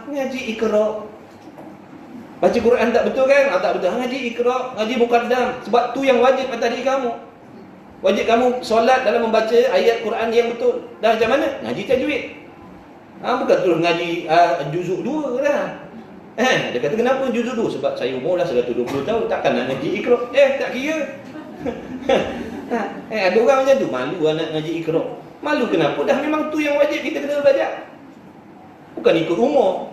Ngaji Iqra. Baca Quran tak betul kan? Tak betul. Ngaji Iqra, ngaji Muqaddam. Sebab tu yang wajib atas diri kamu. Wajib kamu solat dalam membaca ayat Quran yang betul. Dah macam mana? Ngaji tajwid. Bukan terus ngaji juzuk 2 dah. Dia kata kenapa juzuk 2? Sebab saya umur dah 120 tahun, takkan nak ngaji Iqra. Tak kira. Ada orang macam tu, malu nak ngaji Iqra. Malu kenapa? Dah memang tu yang wajib kita kena belajar. Bukan ikut umur.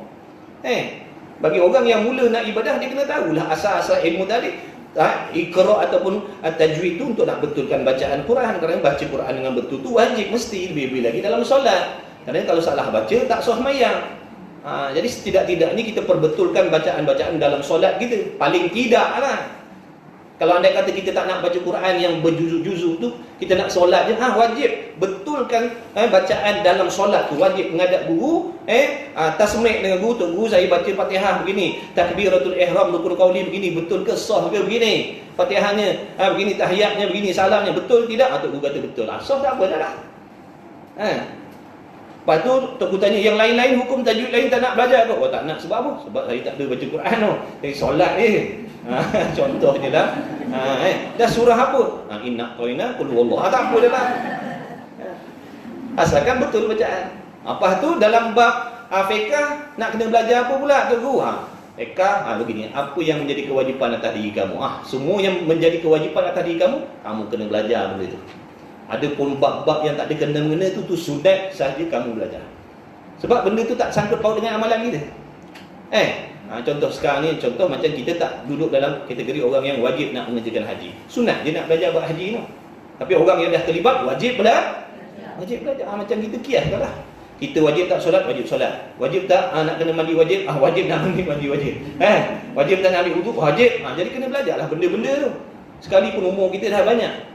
Bagi orang yang mula nak ibadah, dia kena tahulah asal-asal ilmu tadi. Iqra ataupun tajwid tu untuk nak betulkan bacaan Quran. Kerana baca Quran dengan betul tu wajib, mesti, lebih-lebih lagi dalam solat. Kerana kalau salah baca tak sah sembahyang. Jadi setidak-tidak ni kita perbetulkan bacaan-bacaan dalam solat kita. Paling tidak lah. Kalau anda kata kita tak nak baca Quran yang berjuzuk-juzuk tu, kita nak solat je, wajib betulkan bacaan dalam solat tu. Wajib menghadap guru, tasmik dengan guru tu. Guru saya baca Fatihah begini, takbiratul ihram rukun qauli begini, betul ke sah ke begini? Fatihahnya begini, tahiyatnya begini, salamnya betul tidak? Tok guru kata betul. Sah tak apa dah. Lepas tu tok guru tanya, yang lain-lain hukum tajwid lain tak nak belajar ke? Tak nak, sebab apa? Sebab saya tak ada baca Quran tu. Jadi solat ni. Contohnya lah. Dah surah apa? Inna qaina qul huwallahu. Tak apa dah lah. Asalkan betul bacaan. Apa tu dalam bab fiqh nak kena belajar apa pula tu guru? Fiqh begini, apa yang menjadi kewajipan atas diri kamu? Semua yang menjadi kewajipan atas diri kamu kena belajar benda tu. Ada pun bab-bab yang tak ada kena-mengena tu sunat sahaja kamu belajar. Sebab benda tu tak sangkut paut dengan amalan kita. Contoh sekarang ni, contoh macam kita tak duduk dalam kategori orang yang wajib nak mengerjakan haji. Sunat dia nak belajar buat haji tu. Tapi orang yang dah terlibat wajib belajar. Wajib belajar. Macam kita kiaskan lah. Kita wajib tak solat, wajib solat. Wajib tak nak kena mandi wajib, wajib nak mandi wajib. Wajib tak nak ambil wuduk, wajib. Jadi kena belajar lah benda-benda tu. Sekalipun umur kita dah banyak.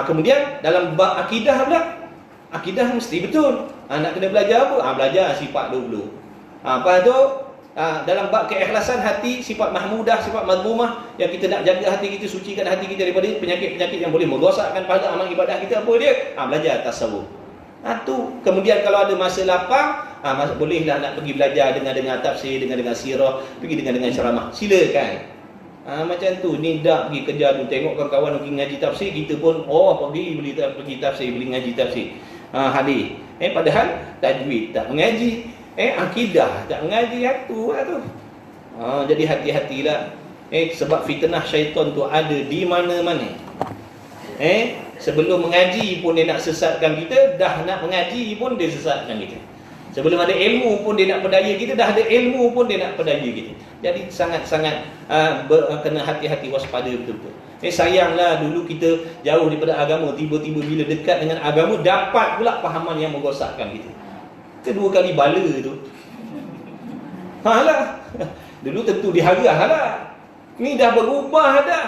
Kemudian dalam bab akidah pula, akidah mesti betul. Nak kena belajar apa? Belajar sifat 20. Apa tu? dalam bab keikhlasan hati, sifat mahmudah, sifat madmumah, yang kita nak jaga hati kita, sucikan hati kita daripada penyakit-penyakit yang boleh merosakkan pahala amal ibadah kita. Apa dia? Belajar tasawuf. Tu. Kemudian kalau ada masa lapang, bolehlah nak pergi belajar dengan tafsir, dengan sirah, pergi dengan ceramah. Silakan. Macam tu. Ni dah pergi kerja tu, tengok kawan-kawan pergi ngaji tafsir, kita pun pergi tafsir, beli ngaji tafsir. Hadis. Padahal tajwid tak mengaji, akidah tak mengaji. Tu. Jadi hati-hatilah. Sebab fitnah syaitan tu ada di mana-mana. Sebelum mengaji pun dia nak sesatkan kita, dah nak mengaji pun dia sesatkan kita. Sebelum ada ilmu pun dia nak pedaya kita, dah ada ilmu pun dia nak pedaya kita. Jadi sangat-sangat kena hati-hati, waspada betul-betul. Sayanglah dulu kita jauh daripada agama, tiba-tiba bila dekat dengan agama dapat pula fahaman yang merosakkan kita. Kedua kali bala tu. Lah. Dulu tentu diharah lah. Ni dah berubah dah.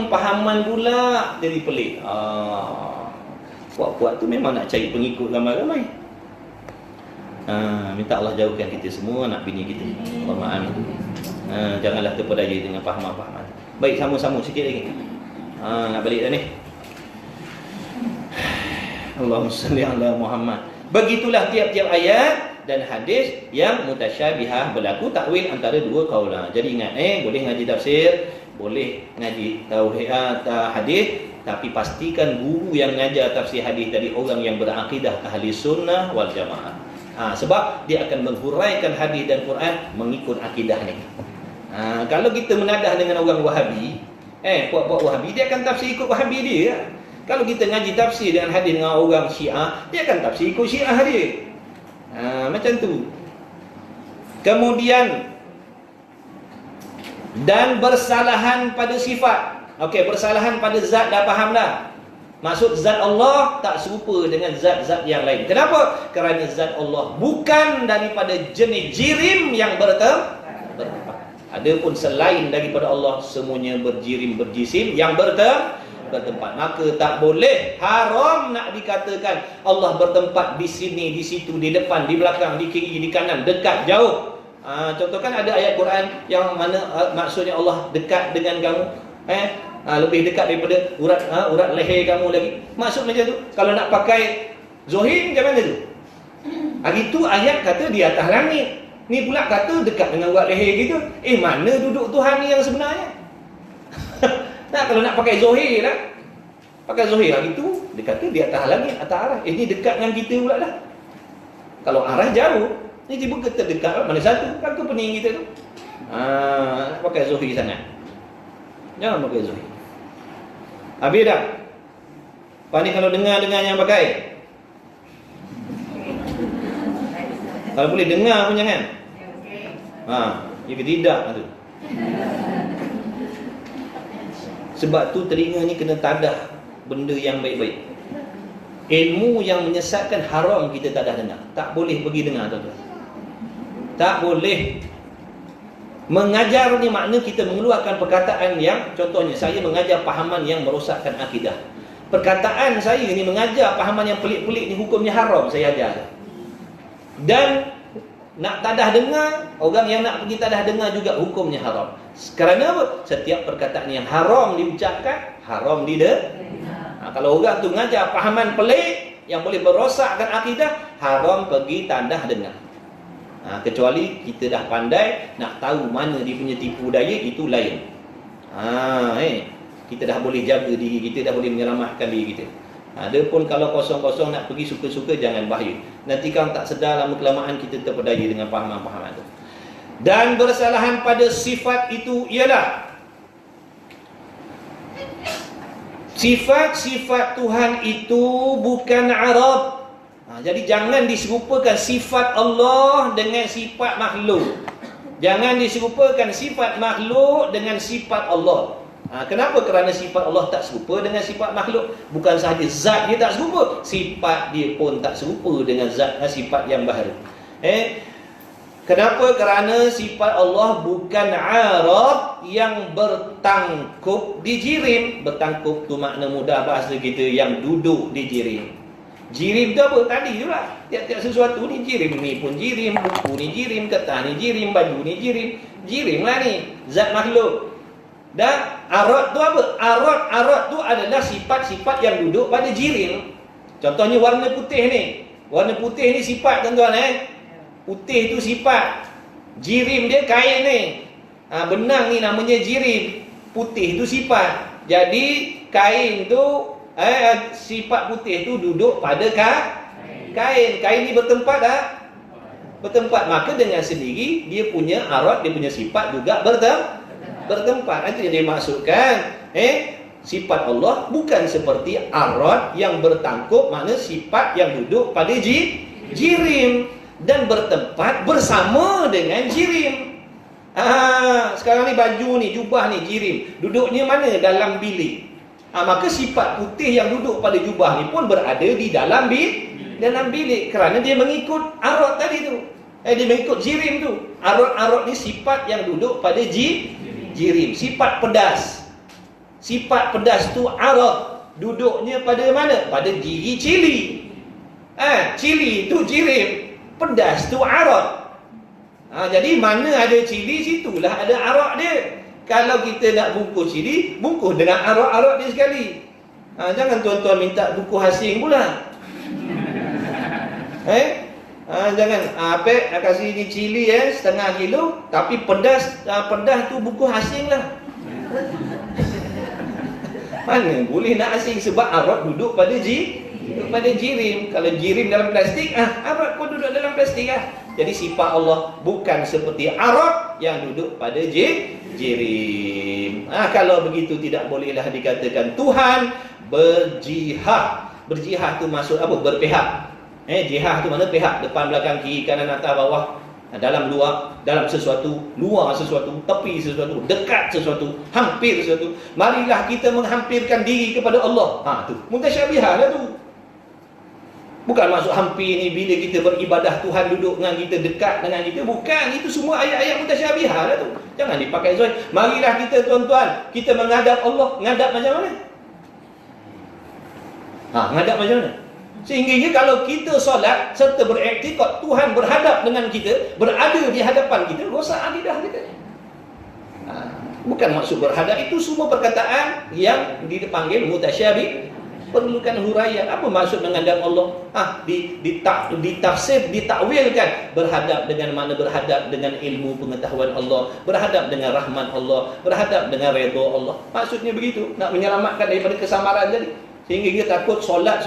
Fahaman pula jadi pelik. Puak-puak tu memang nak cari pengikut ramai-ramai. Minta Allah jauhkan kita semua, anak bini kita. Allah amin. Janganlah terpedaya dengan fahaman-fahaman. Baik, sama-sama sikit lagi. Nak balik dah ni. Allahumma salli ala Muhammad. Begitulah tiap-tiap ayat dan hadis yang mutasyabihah, berlaku takwil antara dua kaulah. Jadi ingat, boleh ngaji tafsir, boleh ngaji tauhid hadis, tapi pastikan guru yang ngajar tafsir hadis tadi orang yang berakidah ahli sunnah wal jamaah. Sebab dia akan menghuraikan hadis dan Quran mengikut akidah ni. Kalau kita menadah dengan orang Wahabi, puak-puak Wahabi, dia akan tafsir ikut Wahabi dia. Kalau kita ngaji tafsir dengan hadis dengan orang Syiah, dia akan tafsir ikut Syiah dia. Macam tu. Kemudian, dan bersalahan pada sifat. Okey, bersalahan pada zat dah faham dah. Maksud zat Allah tak serupa dengan zat-zat yang lain. Kenapa? Kerana zat Allah bukan daripada jenis jirim yang bertempat. Adapun selain daripada Allah, semuanya berjirim, berjisim yang bertempat. Maka tak boleh, haram nak dikatakan Allah bertempat di sini, di situ, di depan, di belakang, di kiri, di kanan, dekat, jauh. Contoh kan ada ayat Quran yang mana maksudnya Allah dekat dengan kamu, lebih dekat daripada urat leher kamu lagi. Maksud macam tu. Kalau nak pakai zohir macam mana tu? Hari tu ayat kata di atas langit, ni pula kata dekat dengan urat leher kita. Mana duduk Tuhan ni yang sebenarnya? Kalau nak pakai zohir lah, pakai zohir hari tu dia kata di atas langit, atas arah. Ni dekat dengan kita pula lah. Kalau arah jauh, ni tiba kita dekat mana satu? Kan tu pening kita tu. Nak pakai zohir sangat, jangan pakai zohir. Habis dah. Pak ni kalau dengar yang pakai, kalau boleh dengar pun jangan. Jika tidak tu. Sebab tu telinga ni kena tadah benda yang baik-baik. Ilmu yang menyesatkan haram kita tadah dengar. Tak boleh pergi dengar tuan-tuan. Tak boleh. Mengajar ni makna kita mengeluarkan perkataan yang, contohnya saya mengajar pahaman yang merosakkan akidah. Perkataan saya ni mengajar pahaman yang pelik-pelik ni, hukumnya haram saya ajar. Dan nak tadah dengar, orang yang nak pergi tadah dengar juga hukumnya haram. Kerana apa? Setiap perkataan yang haram diucapkan, haram kalau orang tu mengajar pahaman pelik yang boleh merosakkan akidah, haram pergi tadah dengar. Kecuali kita dah pandai nak tahu mana dia punya tipu daya, itu lain. Kita dah boleh jaga diri kita, dah boleh menyelamatkan diri kita. Adapun kalau kosong-kosong nak pergi suka-suka, jangan, bahaya. Nanti kan tak sedar lama-kelamaan kita terpedaya dengan pahaman-pahaman itu. Dan bersalahan pada sifat itu ialah sifat-sifat Tuhan itu bukan Arab. Jadi jangan diserupakan sifat Allah dengan sifat makhluk. Jangan diserupakan sifat makhluk dengan sifat Allah. Kenapa? Kerana sifat Allah tak serupa dengan sifat makhluk. Bukan sahaja zat dia tak serupa, sifat dia pun tak serupa dengan sifat yang baharu. Kenapa? Kerana sifat Allah bukan Arab yang bertangkup di jirim. Bertangkup tu makna mudah bahasa kita, yang duduk di jirim. Jirim tu apa? Tadi tu lah. Tiap-tiap sesuatu ni jirim. Ni pun jirim, buku ni jirim, kertas ni jirim, baju ni jirim. Jirim lah ni. Zat makhluk. Dan arad tu apa? Arad tu adalah sifat-sifat yang duduk pada jirim. Contohnya warna putih ni. Warna putih ni sifat tuan-tuan Putih tu sifat. Jirim dia kain ni. Benang ni namanya jirim. Putih tu sifat. Jadi kain tu sifat putih tu duduk pada kain. Kain ni bertempat tak? Bertempat. Maka dengan sendiri dia punya arad, dia punya sifat juga bertempat. Itu yang dia maksudkan. Sifat Allah bukan seperti arad yang bertangkup, makna sifat yang duduk pada jirim dan bertempat bersama dengan jirim. Sekarang ni baju ni, jubah ni jirim. Duduknya mana? Dalam bilik. Maka sifat putih yang duduk pada jubah ni pun berada di dalam bilik kerana dia mengikut arad tadi tu. Dia mengikut jirim tu. Arad ni sifat yang duduk pada jirim. Sifat pedas. Sifat pedas tu arad. Duduknya pada mana? Pada gigi cili. Cili tu jirim. Pedas tu arad. Jadi mana ada cili, situlah ada arad dia. Kalau kita nak bungkus cili, bungkus dengan arad-arad dia sekali. Jangan tuan-tuan minta buku hasing pula. Jangan nak kasih ni cili setengah kilo, tapi pedas tu buku hasing lah. Mana boleh nak asing, sebab arad duduk pada jirim. Kalau jirim dalam plastik, arad pun duduk dalam plastik lah. Jadi sifat Allah bukan seperti arad yang duduk pada jirim. Kalau begitu tidak bolehlah dikatakan Tuhan berjihad. Berjihad tu maksud apa? Berpihak. Jihad tu mana? Pihak. Depan, belakang, kiri, kanan, atas, bawah. Dalam, luar, dalam sesuatu, luar sesuatu, tepi sesuatu, dekat sesuatu, hampir sesuatu. Marilah kita menghampirkan diri kepada Allah. Tu mutasyabihat lah tu. Bukan maksud hampir ni bila kita beribadah Tuhan duduk dengan kita, dekat dengan kita. Bukan, itu semua ayat-ayat mutasyabihat lah tu. Jangan dipakai zahir. Marilah kita tuan-tuan, kita menghadap Allah. Ngadap macam mana? Ngadap macam mana? Sehingga kalau kita solat serta beraktikad Tuhan berhadap dengan kita, berada di hadapan kita, rosak akidah kita. Bukan maksud berhadap, itu semua perkataan yang dipanggil mutasyabih, perlukan huraian. Apa maksud menghadap Allah? Ditafsir, ditakwilkan. Berhadap dengan mana? Berhadap dengan ilmu pengetahuan Allah, berhadap dengan rahmat Allah, berhadap dengan redha Allah. Maksudnya begitu, nak menyelamatkan daripada kesamaran tadi. Sehingga kita takut solat,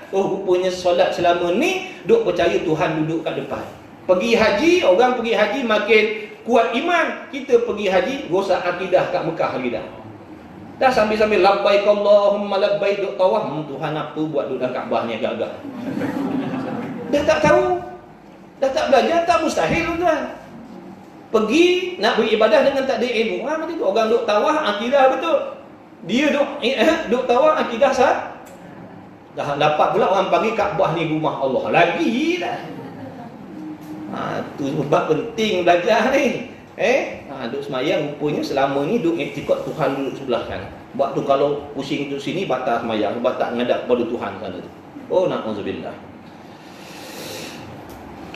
rupanya solat selama ni duk percaya Tuhan duduk kat depan. Pergi haji, orang pergi haji makin kuat iman. Kita pergi haji, rosak akidah kat Mekah lagi dah. Dah sambil-sambil labbaik Allahumma labbaik, duk tawaf. Tuhan apa buat duduk dalam Kaabah ni agak-agak. Dah tak tahu, dah tak belajar, tak mustahil tuan. Pergi nak beribadah dengan tak ada ilmu. Macam tu orang duk tawaf, akidah betul. Dia duk tawaf, akidah sah. Dah dapat pula orang panggil Kaabah ni rumah Allah. Lagi lah. Tu sebab penting belajar ni. Duk semayang rupanya selama ni duk iktikad Tuhan duduk sebelah kan. Buat tu kalau pusing tu sini batal semayang, sebab tak menghadap pada Tuhan sana tu. Na'udzubillah.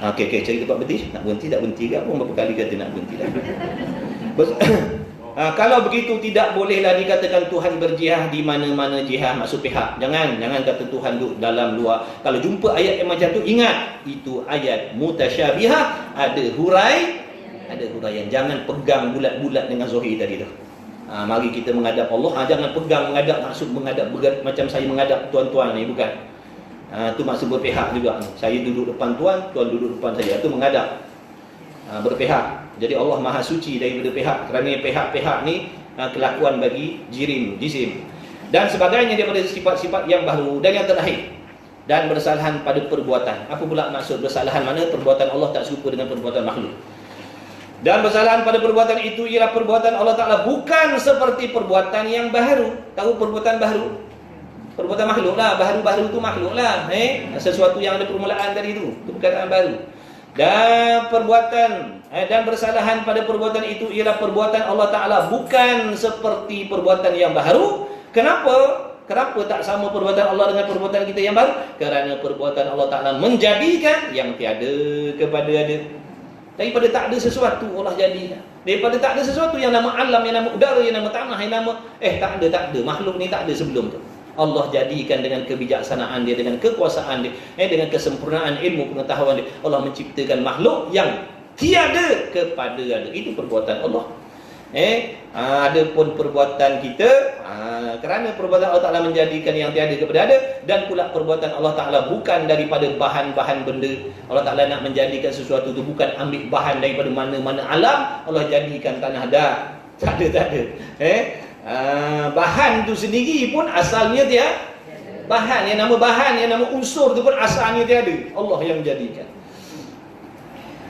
Okey, cari tempat berhenti. Nak berhenti tak berhenti ke? Berapa kali kata nak berhenti dah. Kalau begitu tidak bolehlah dikatakan Tuhan berjihad di mana-mana jihad maksud pihak. Jangan kata Tuhan duduk dalam, luar. Kalau jumpa ayat yang macam tu, ingat itu ayat mutasyabihah, ada huraian. Jangan pegang bulat-bulat dengan zahir tadi tu. Mari kita menghadap Allah. Jangan pegang menghadap, maksud menghadap macam saya menghadap tuan-tuan ni, bukan. Itu maksud berpihak juga. Saya duduk depan tuan duduk depan saya. Itu menghadap. Berpihak. Jadi Allah Maha Suci daripada pihak. Kerana pihak-pihak ni kelakuan bagi jisim dan sebagainya daripada sifat-sifat yang baru. Dan yang terakhir, dan bersalahan pada perbuatan. Apa pula maksud bersalahan? Mana perbuatan Allah tak serupa dengan perbuatan makhluk. Dan bersalahan pada perbuatan itu ialah perbuatan Allah Ta'ala bukan seperti perbuatan yang baru. Tahu perbuatan baru? Perbuatan makhluk lah. Baru-baru tu makhluk lah. Sesuatu yang ada permulaan tadi tu. Itu perkataan baru. Dan perbuatan dan bersalahan pada perbuatan itu ialah perbuatan Allah Ta'ala bukan seperti perbuatan yang baru. Kenapa? Kenapa tak sama perbuatan Allah dengan perbuatan kita yang baru? Kerana perbuatan Allah Ta'ala menjadikan yang tiada kepada ada. Daripada tak ada sesuatu Allah jadikan. Daripada tak ada sesuatu, yang nama alam, yang nama udara, yang nama tanah, yang nama tak ada. Makhluk ni tak ada sebelum tu. Allah jadikan dengan kebijaksanaan dia, dengan kekuasaan dia, dengan kesempurnaan ilmu pengetahuan dia. Allah menciptakan makhluk yang tiada kepada ada. Itu perbuatan Allah. Adapun perbuatan kita, kerana perbuatan Allah Ta'ala menjadikan yang tiada kepada ada, dan pula perbuatan Allah Ta'ala bukan daripada bahan-bahan benda. Allah Ta'ala nak menjadikan sesuatu tu bukan ambil bahan daripada mana-mana alam, Allah jadikan tanah dah. Tak ada. Bahan tu sendiri pun asalnya tiada. Bahan, yang nama bahan, yang nama unsur tu pun asalnya tiada. Allah yang menjadikan.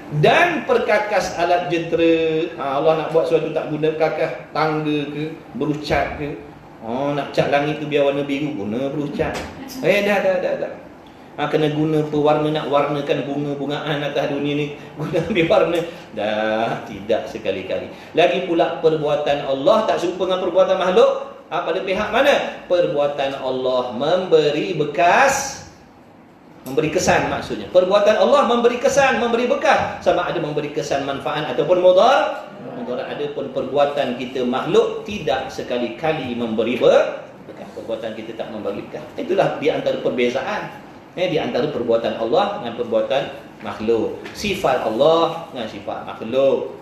Dan perkakas alat jentera, Allah nak buat sesuatu tak guna perkakas tangga ke, berucat ke. Nak cat langit tu biar warna biru, guna berucat. Dah. Kena guna pewarna, nak warnakan bunga-bungaan atas dunia ni, guna ambil warna. Dah, tidak sekali-kali. Lagi pula perbuatan Allah tak serupa dengan perbuatan makhluk. Pada pihak mana? Perbuatan Allah memberi bekas, memberi kesan maksudnya. Perbuatan Allah memberi kesan, memberi bekas. Sama ada memberi kesan manfaat ataupun mudarat. Adapun perbuatan kita makhluk tidak sekali-kali memberi bekas. Perbuatan kita tak memberi bekas. Itulah di antara perbezaan di antara perbuatan Allah dengan perbuatan makhluk. Sifat Allah dengan sifat makhluk.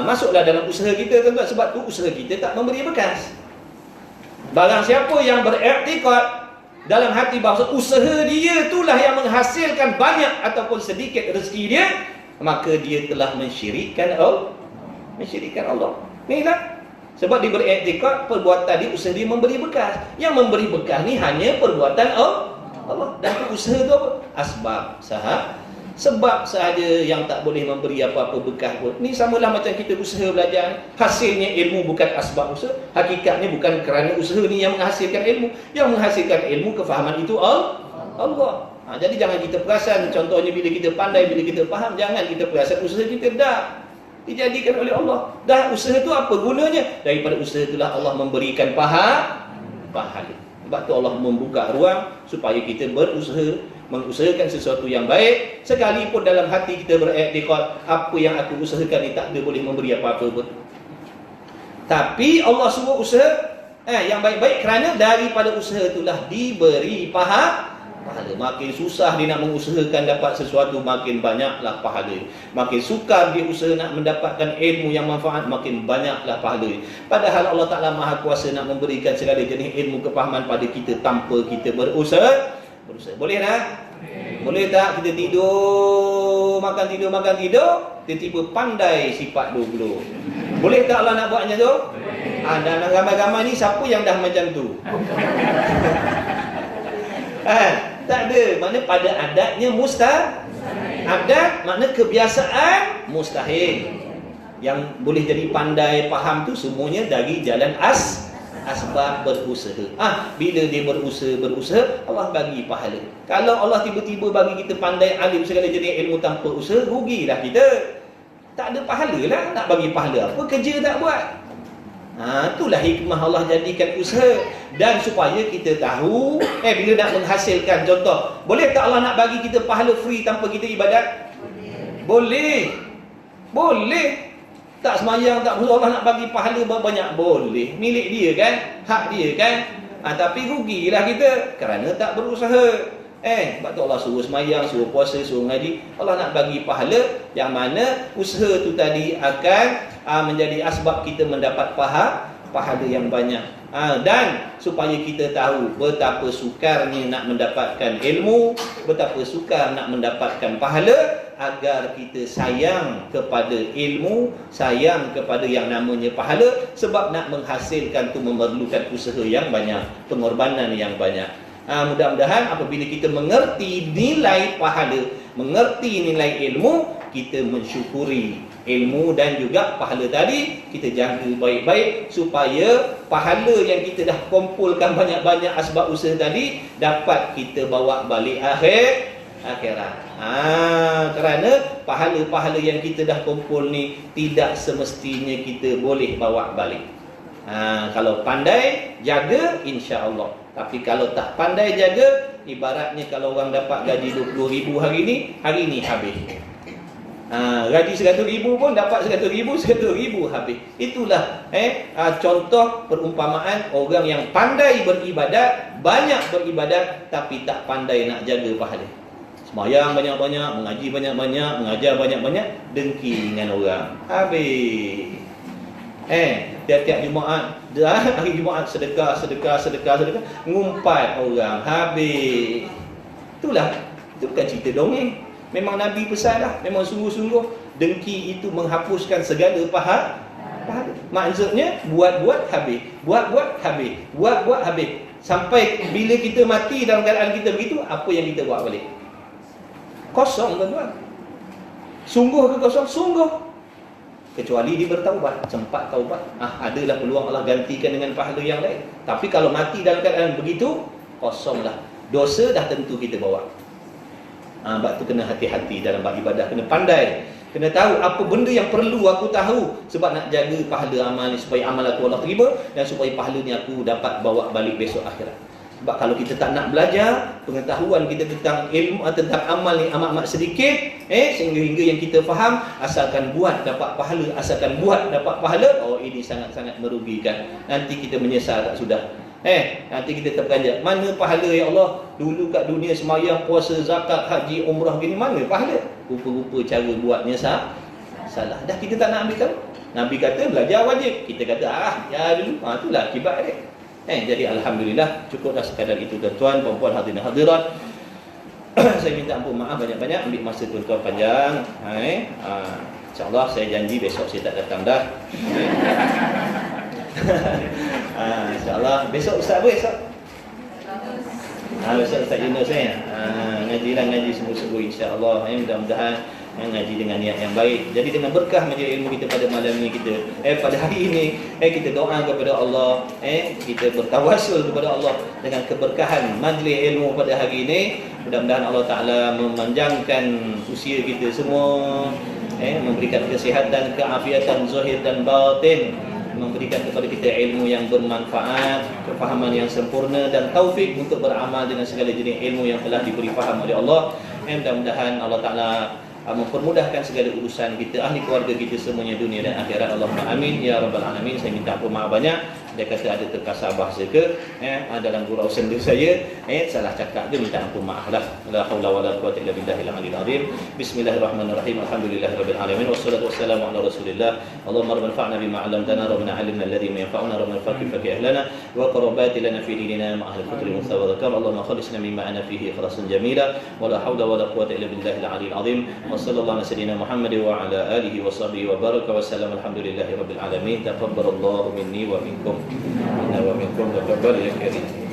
Masuklah dalam usaha kita, tuan-tuan. Sebab tu usaha kita tak memberi bekas. Barang siapa yang beriktikad dalam hati bahawa usaha dia itulah yang menghasilkan banyak ataupun sedikit rezeki dia, maka dia telah mensyirikkan Allah. Inilah sebab dia beriktikad perbuatan dia, usaha dia memberi bekas. Yang memberi bekas ni hanya perbuatan Allah. Dan usaha tu apa? Asbab sebab sahaja yang tak boleh memberi apa-apa bekas pun. Ni samalah macam kita usaha belajar. Hasilnya ilmu bukan asbab usaha. Hakikatnya bukan kerana usaha ni yang menghasilkan ilmu. Yang menghasilkan ilmu, kefahaman itu Allah. Jadi jangan kita perasan, contohnya bila kita pandai, bila kita faham, jangan kita perasan usaha kita dah dijadikan oleh Allah. Dah usaha tu apa gunanya? Daripada usaha itulah Allah memberikan pahala. Sebab tu Allah membuka ruang supaya kita berusaha, mengusahakan sesuatu yang baik. Sekalipun dalam hati kita beriktikad, apa yang aku usahakan ni tak ada boleh memberi apa-apa pun. Tapi Allah suruh usaha yang baik-baik, kerana daripada usaha itulah diberi pahala. Makin susah dia nak mengusahakan dapat sesuatu, makin banyaklah pahala. Makin sukar dia usaha nak mendapatkan ilmu yang manfaat, makin banyaklah pahala. Padahal Allah Ta'ala Maha Kuasa nak memberikan segala jenis ilmu kefahaman pada kita tanpa kita berusaha. Boleh tak? Boleh tak kita tidur, makan tidur, tiba-tiba pandai sifat 20? Boleh tak Allah nak buat macam tu? Dan ramai-ramai ni siapa yang dah macam tu? Tak ada. Makna pada adatnya adat makna kebiasaan mustahil. Yang boleh jadi pandai, faham tu semuanya dari jalan asbab berusaha. Bila dia berusaha, Allah bagi pahala. Kalau Allah tiba-tiba bagi kita pandai, alim segala jenis ilmu tanpa usaha, rugilah kita. Tak ada pahala lah. Nak bagi pahala apa? Kerja tak buat. Itulah hikmah Allah jadikan usaha. Dan supaya kita tahu bila nak menghasilkan, contoh, boleh tak Allah nak bagi kita pahala free tanpa kita ibadat? Boleh. Tak semayang, tak berusaha, Allah nak bagi pahala banyak? Boleh. Milik dia kan, hak dia kan. Tapi rugilah kita kerana tak berusaha. Sebab tu Allah suruh semayang, suruh puasa, suruh ngaji. Allah nak bagi pahala yang mana usaha tu tadi akan menjadi asbab kita mendapat pahala yang banyak. Dan supaya kita tahu betapa sukarnya nak mendapatkan ilmu, betapa sukar nak mendapatkan pahala, agar kita sayang kepada ilmu, sayang kepada yang namanya pahala. Sebab nak menghasilkan tu memerlukan usaha yang banyak, pengorbanan yang banyak. Mudah-mudahan apabila kita mengerti nilai pahala, mengerti nilai ilmu, kita mensyukuri ilmu dan juga pahala tadi, kita jaga baik-baik supaya pahala yang kita dah kumpulkan banyak-banyak asbab usaha tadi dapat kita bawa balik akhirat. Kerana pahala-pahala yang kita dah kumpul ni tidak semestinya kita boleh bawa balik. Kalau pandai jaga, insya-Allah. Tapi kalau tak pandai jaga, ibaratnya kalau orang dapat gaji 20,000 hari ni habis. Gaji 100,000 pun dapat 100,000 habis. Itulah contoh perumpamaan orang yang pandai beribadat, banyak beribadat tapi tak pandai nak jaga pahala. Sembahyang banyak-banyak, mengaji banyak-banyak, mengajar banyak-banyak, dengki dengan orang. Habis. Tiap-tiap Jumaat, hari Jumaat sedekah, ngumpat orang. Habis. Itulah, itu bukan cerita dongeng. Memang Nabi pesan dah, memang sungguh-sungguh. Dengki itu menghapuskan segala pahala. Maksudnya buat-buat habis, buat-buat habis. Sampai bila kita mati dalam keadaan kita begitu, apa yang kita buat balik? Kosong, tuan-tuan. Sungguh ke kosong? Sungguh. Kecuali dia bertaubat, sempat taubat, adalah peluang Allah gantikan dengan pahala yang lain. Tapi kalau mati dalam keadaan begitu, kosonglah. Dosa dah tentu kita bawa. Sebab tu kena hati-hati dalam beribadah, kena pandai, kena tahu apa benda yang perlu aku tahu sebab nak jaga pahala amal ni, supaya amal aku Allah terima dan supaya pahala ni aku dapat bawa balik besok akhirat. Sebab kalau kita tak nak belajar, pengetahuan kita tentang ilmu, tentang amal ni amat-amat sedikit, sehingga yang kita faham, asalkan buat dapat pahala, asalkan buat dapat pahala, ini sangat-sangat merugikan. Nanti kita menyesal tak sudah. Nanti kita terperanjat. Mana pahala ya Allah? Dulu kat dunia sembahyang, puasa, zakat, haji, umrah gini, mana pahala? Rupa-rupa cara buatnya salah. Dah kita tak nak ambil tahu. Nabi kata belajar wajib. Kita kata ya dulu. Itulah akibat dia. Jadi alhamdulillah, cukuplah sekadar itu tuan-tuan, puan-puan, hadirin hadirat. Saya minta ampun maaf banyak-banyak ambil masa tuan-tuan panjang. InsyaAllah saya janji besok saya tak datang dah. InsyaAllah besok Ustaz apa esok? Besok Ustaz Yunus ngaji subuh-subuh insyaAllah. Mudah-mudahan ngaji dengan niat yang baik. Jadi dengan berkah majlis ilmu kita pada malam ini, kita pada hari ini kita doa kepada Allah, kita bertawassul kepada Allah dengan keberkahan majlis ilmu pada hari ini. Mudah-mudahan Allah Ta'ala memanjangkan usia kita semua, memberikan kesihatan, keafiatan zahir dan batin, memberikan kepada kita ilmu yang bermanfaat, kefahaman yang sempurna dan taufik untuk beramal dengan segala jenis ilmu yang telah diberi faham oleh Allah. Mudah-mudahan Allah Ta'ala mempermudahkan segala urusan kita, ahli keluarga kita semuanya, dunia dan akhirat. Allahumma amin ya rabbal alamin. Saya minta ampun maaf banyak. Dia kata ada terkasar bahasa ke dalam gurau senda saya, salah cakap dia, minta ampun maaf lah. La haula wala quwwata illa billahil aliyil azim. Bismillahirrahmanirrahim. Alhamdulillahirabbil alamin wassalatu wassalamu ala Rasulillah. Allahumma rabbana fa'na bima 'allamtana rabbana 'allimna alladhi yanfa'una rabbana faqih ahlana wa qarabati lana fi dinina ma ahli fitri musa wa dzakar. Allahumma khalisna mimma ana fihi ikhlasan jamila wa la haula wala quwwata illa billahil aliyil azim. Sallallahu alaihi wasallam Muhammad wa ala alihi wa sahbihi wa baraka wa sallam. Alhamdulillahirabbil alamin. Taqabbalallahu minni wa minkum. Inna wa minkum taqabbal ya karim.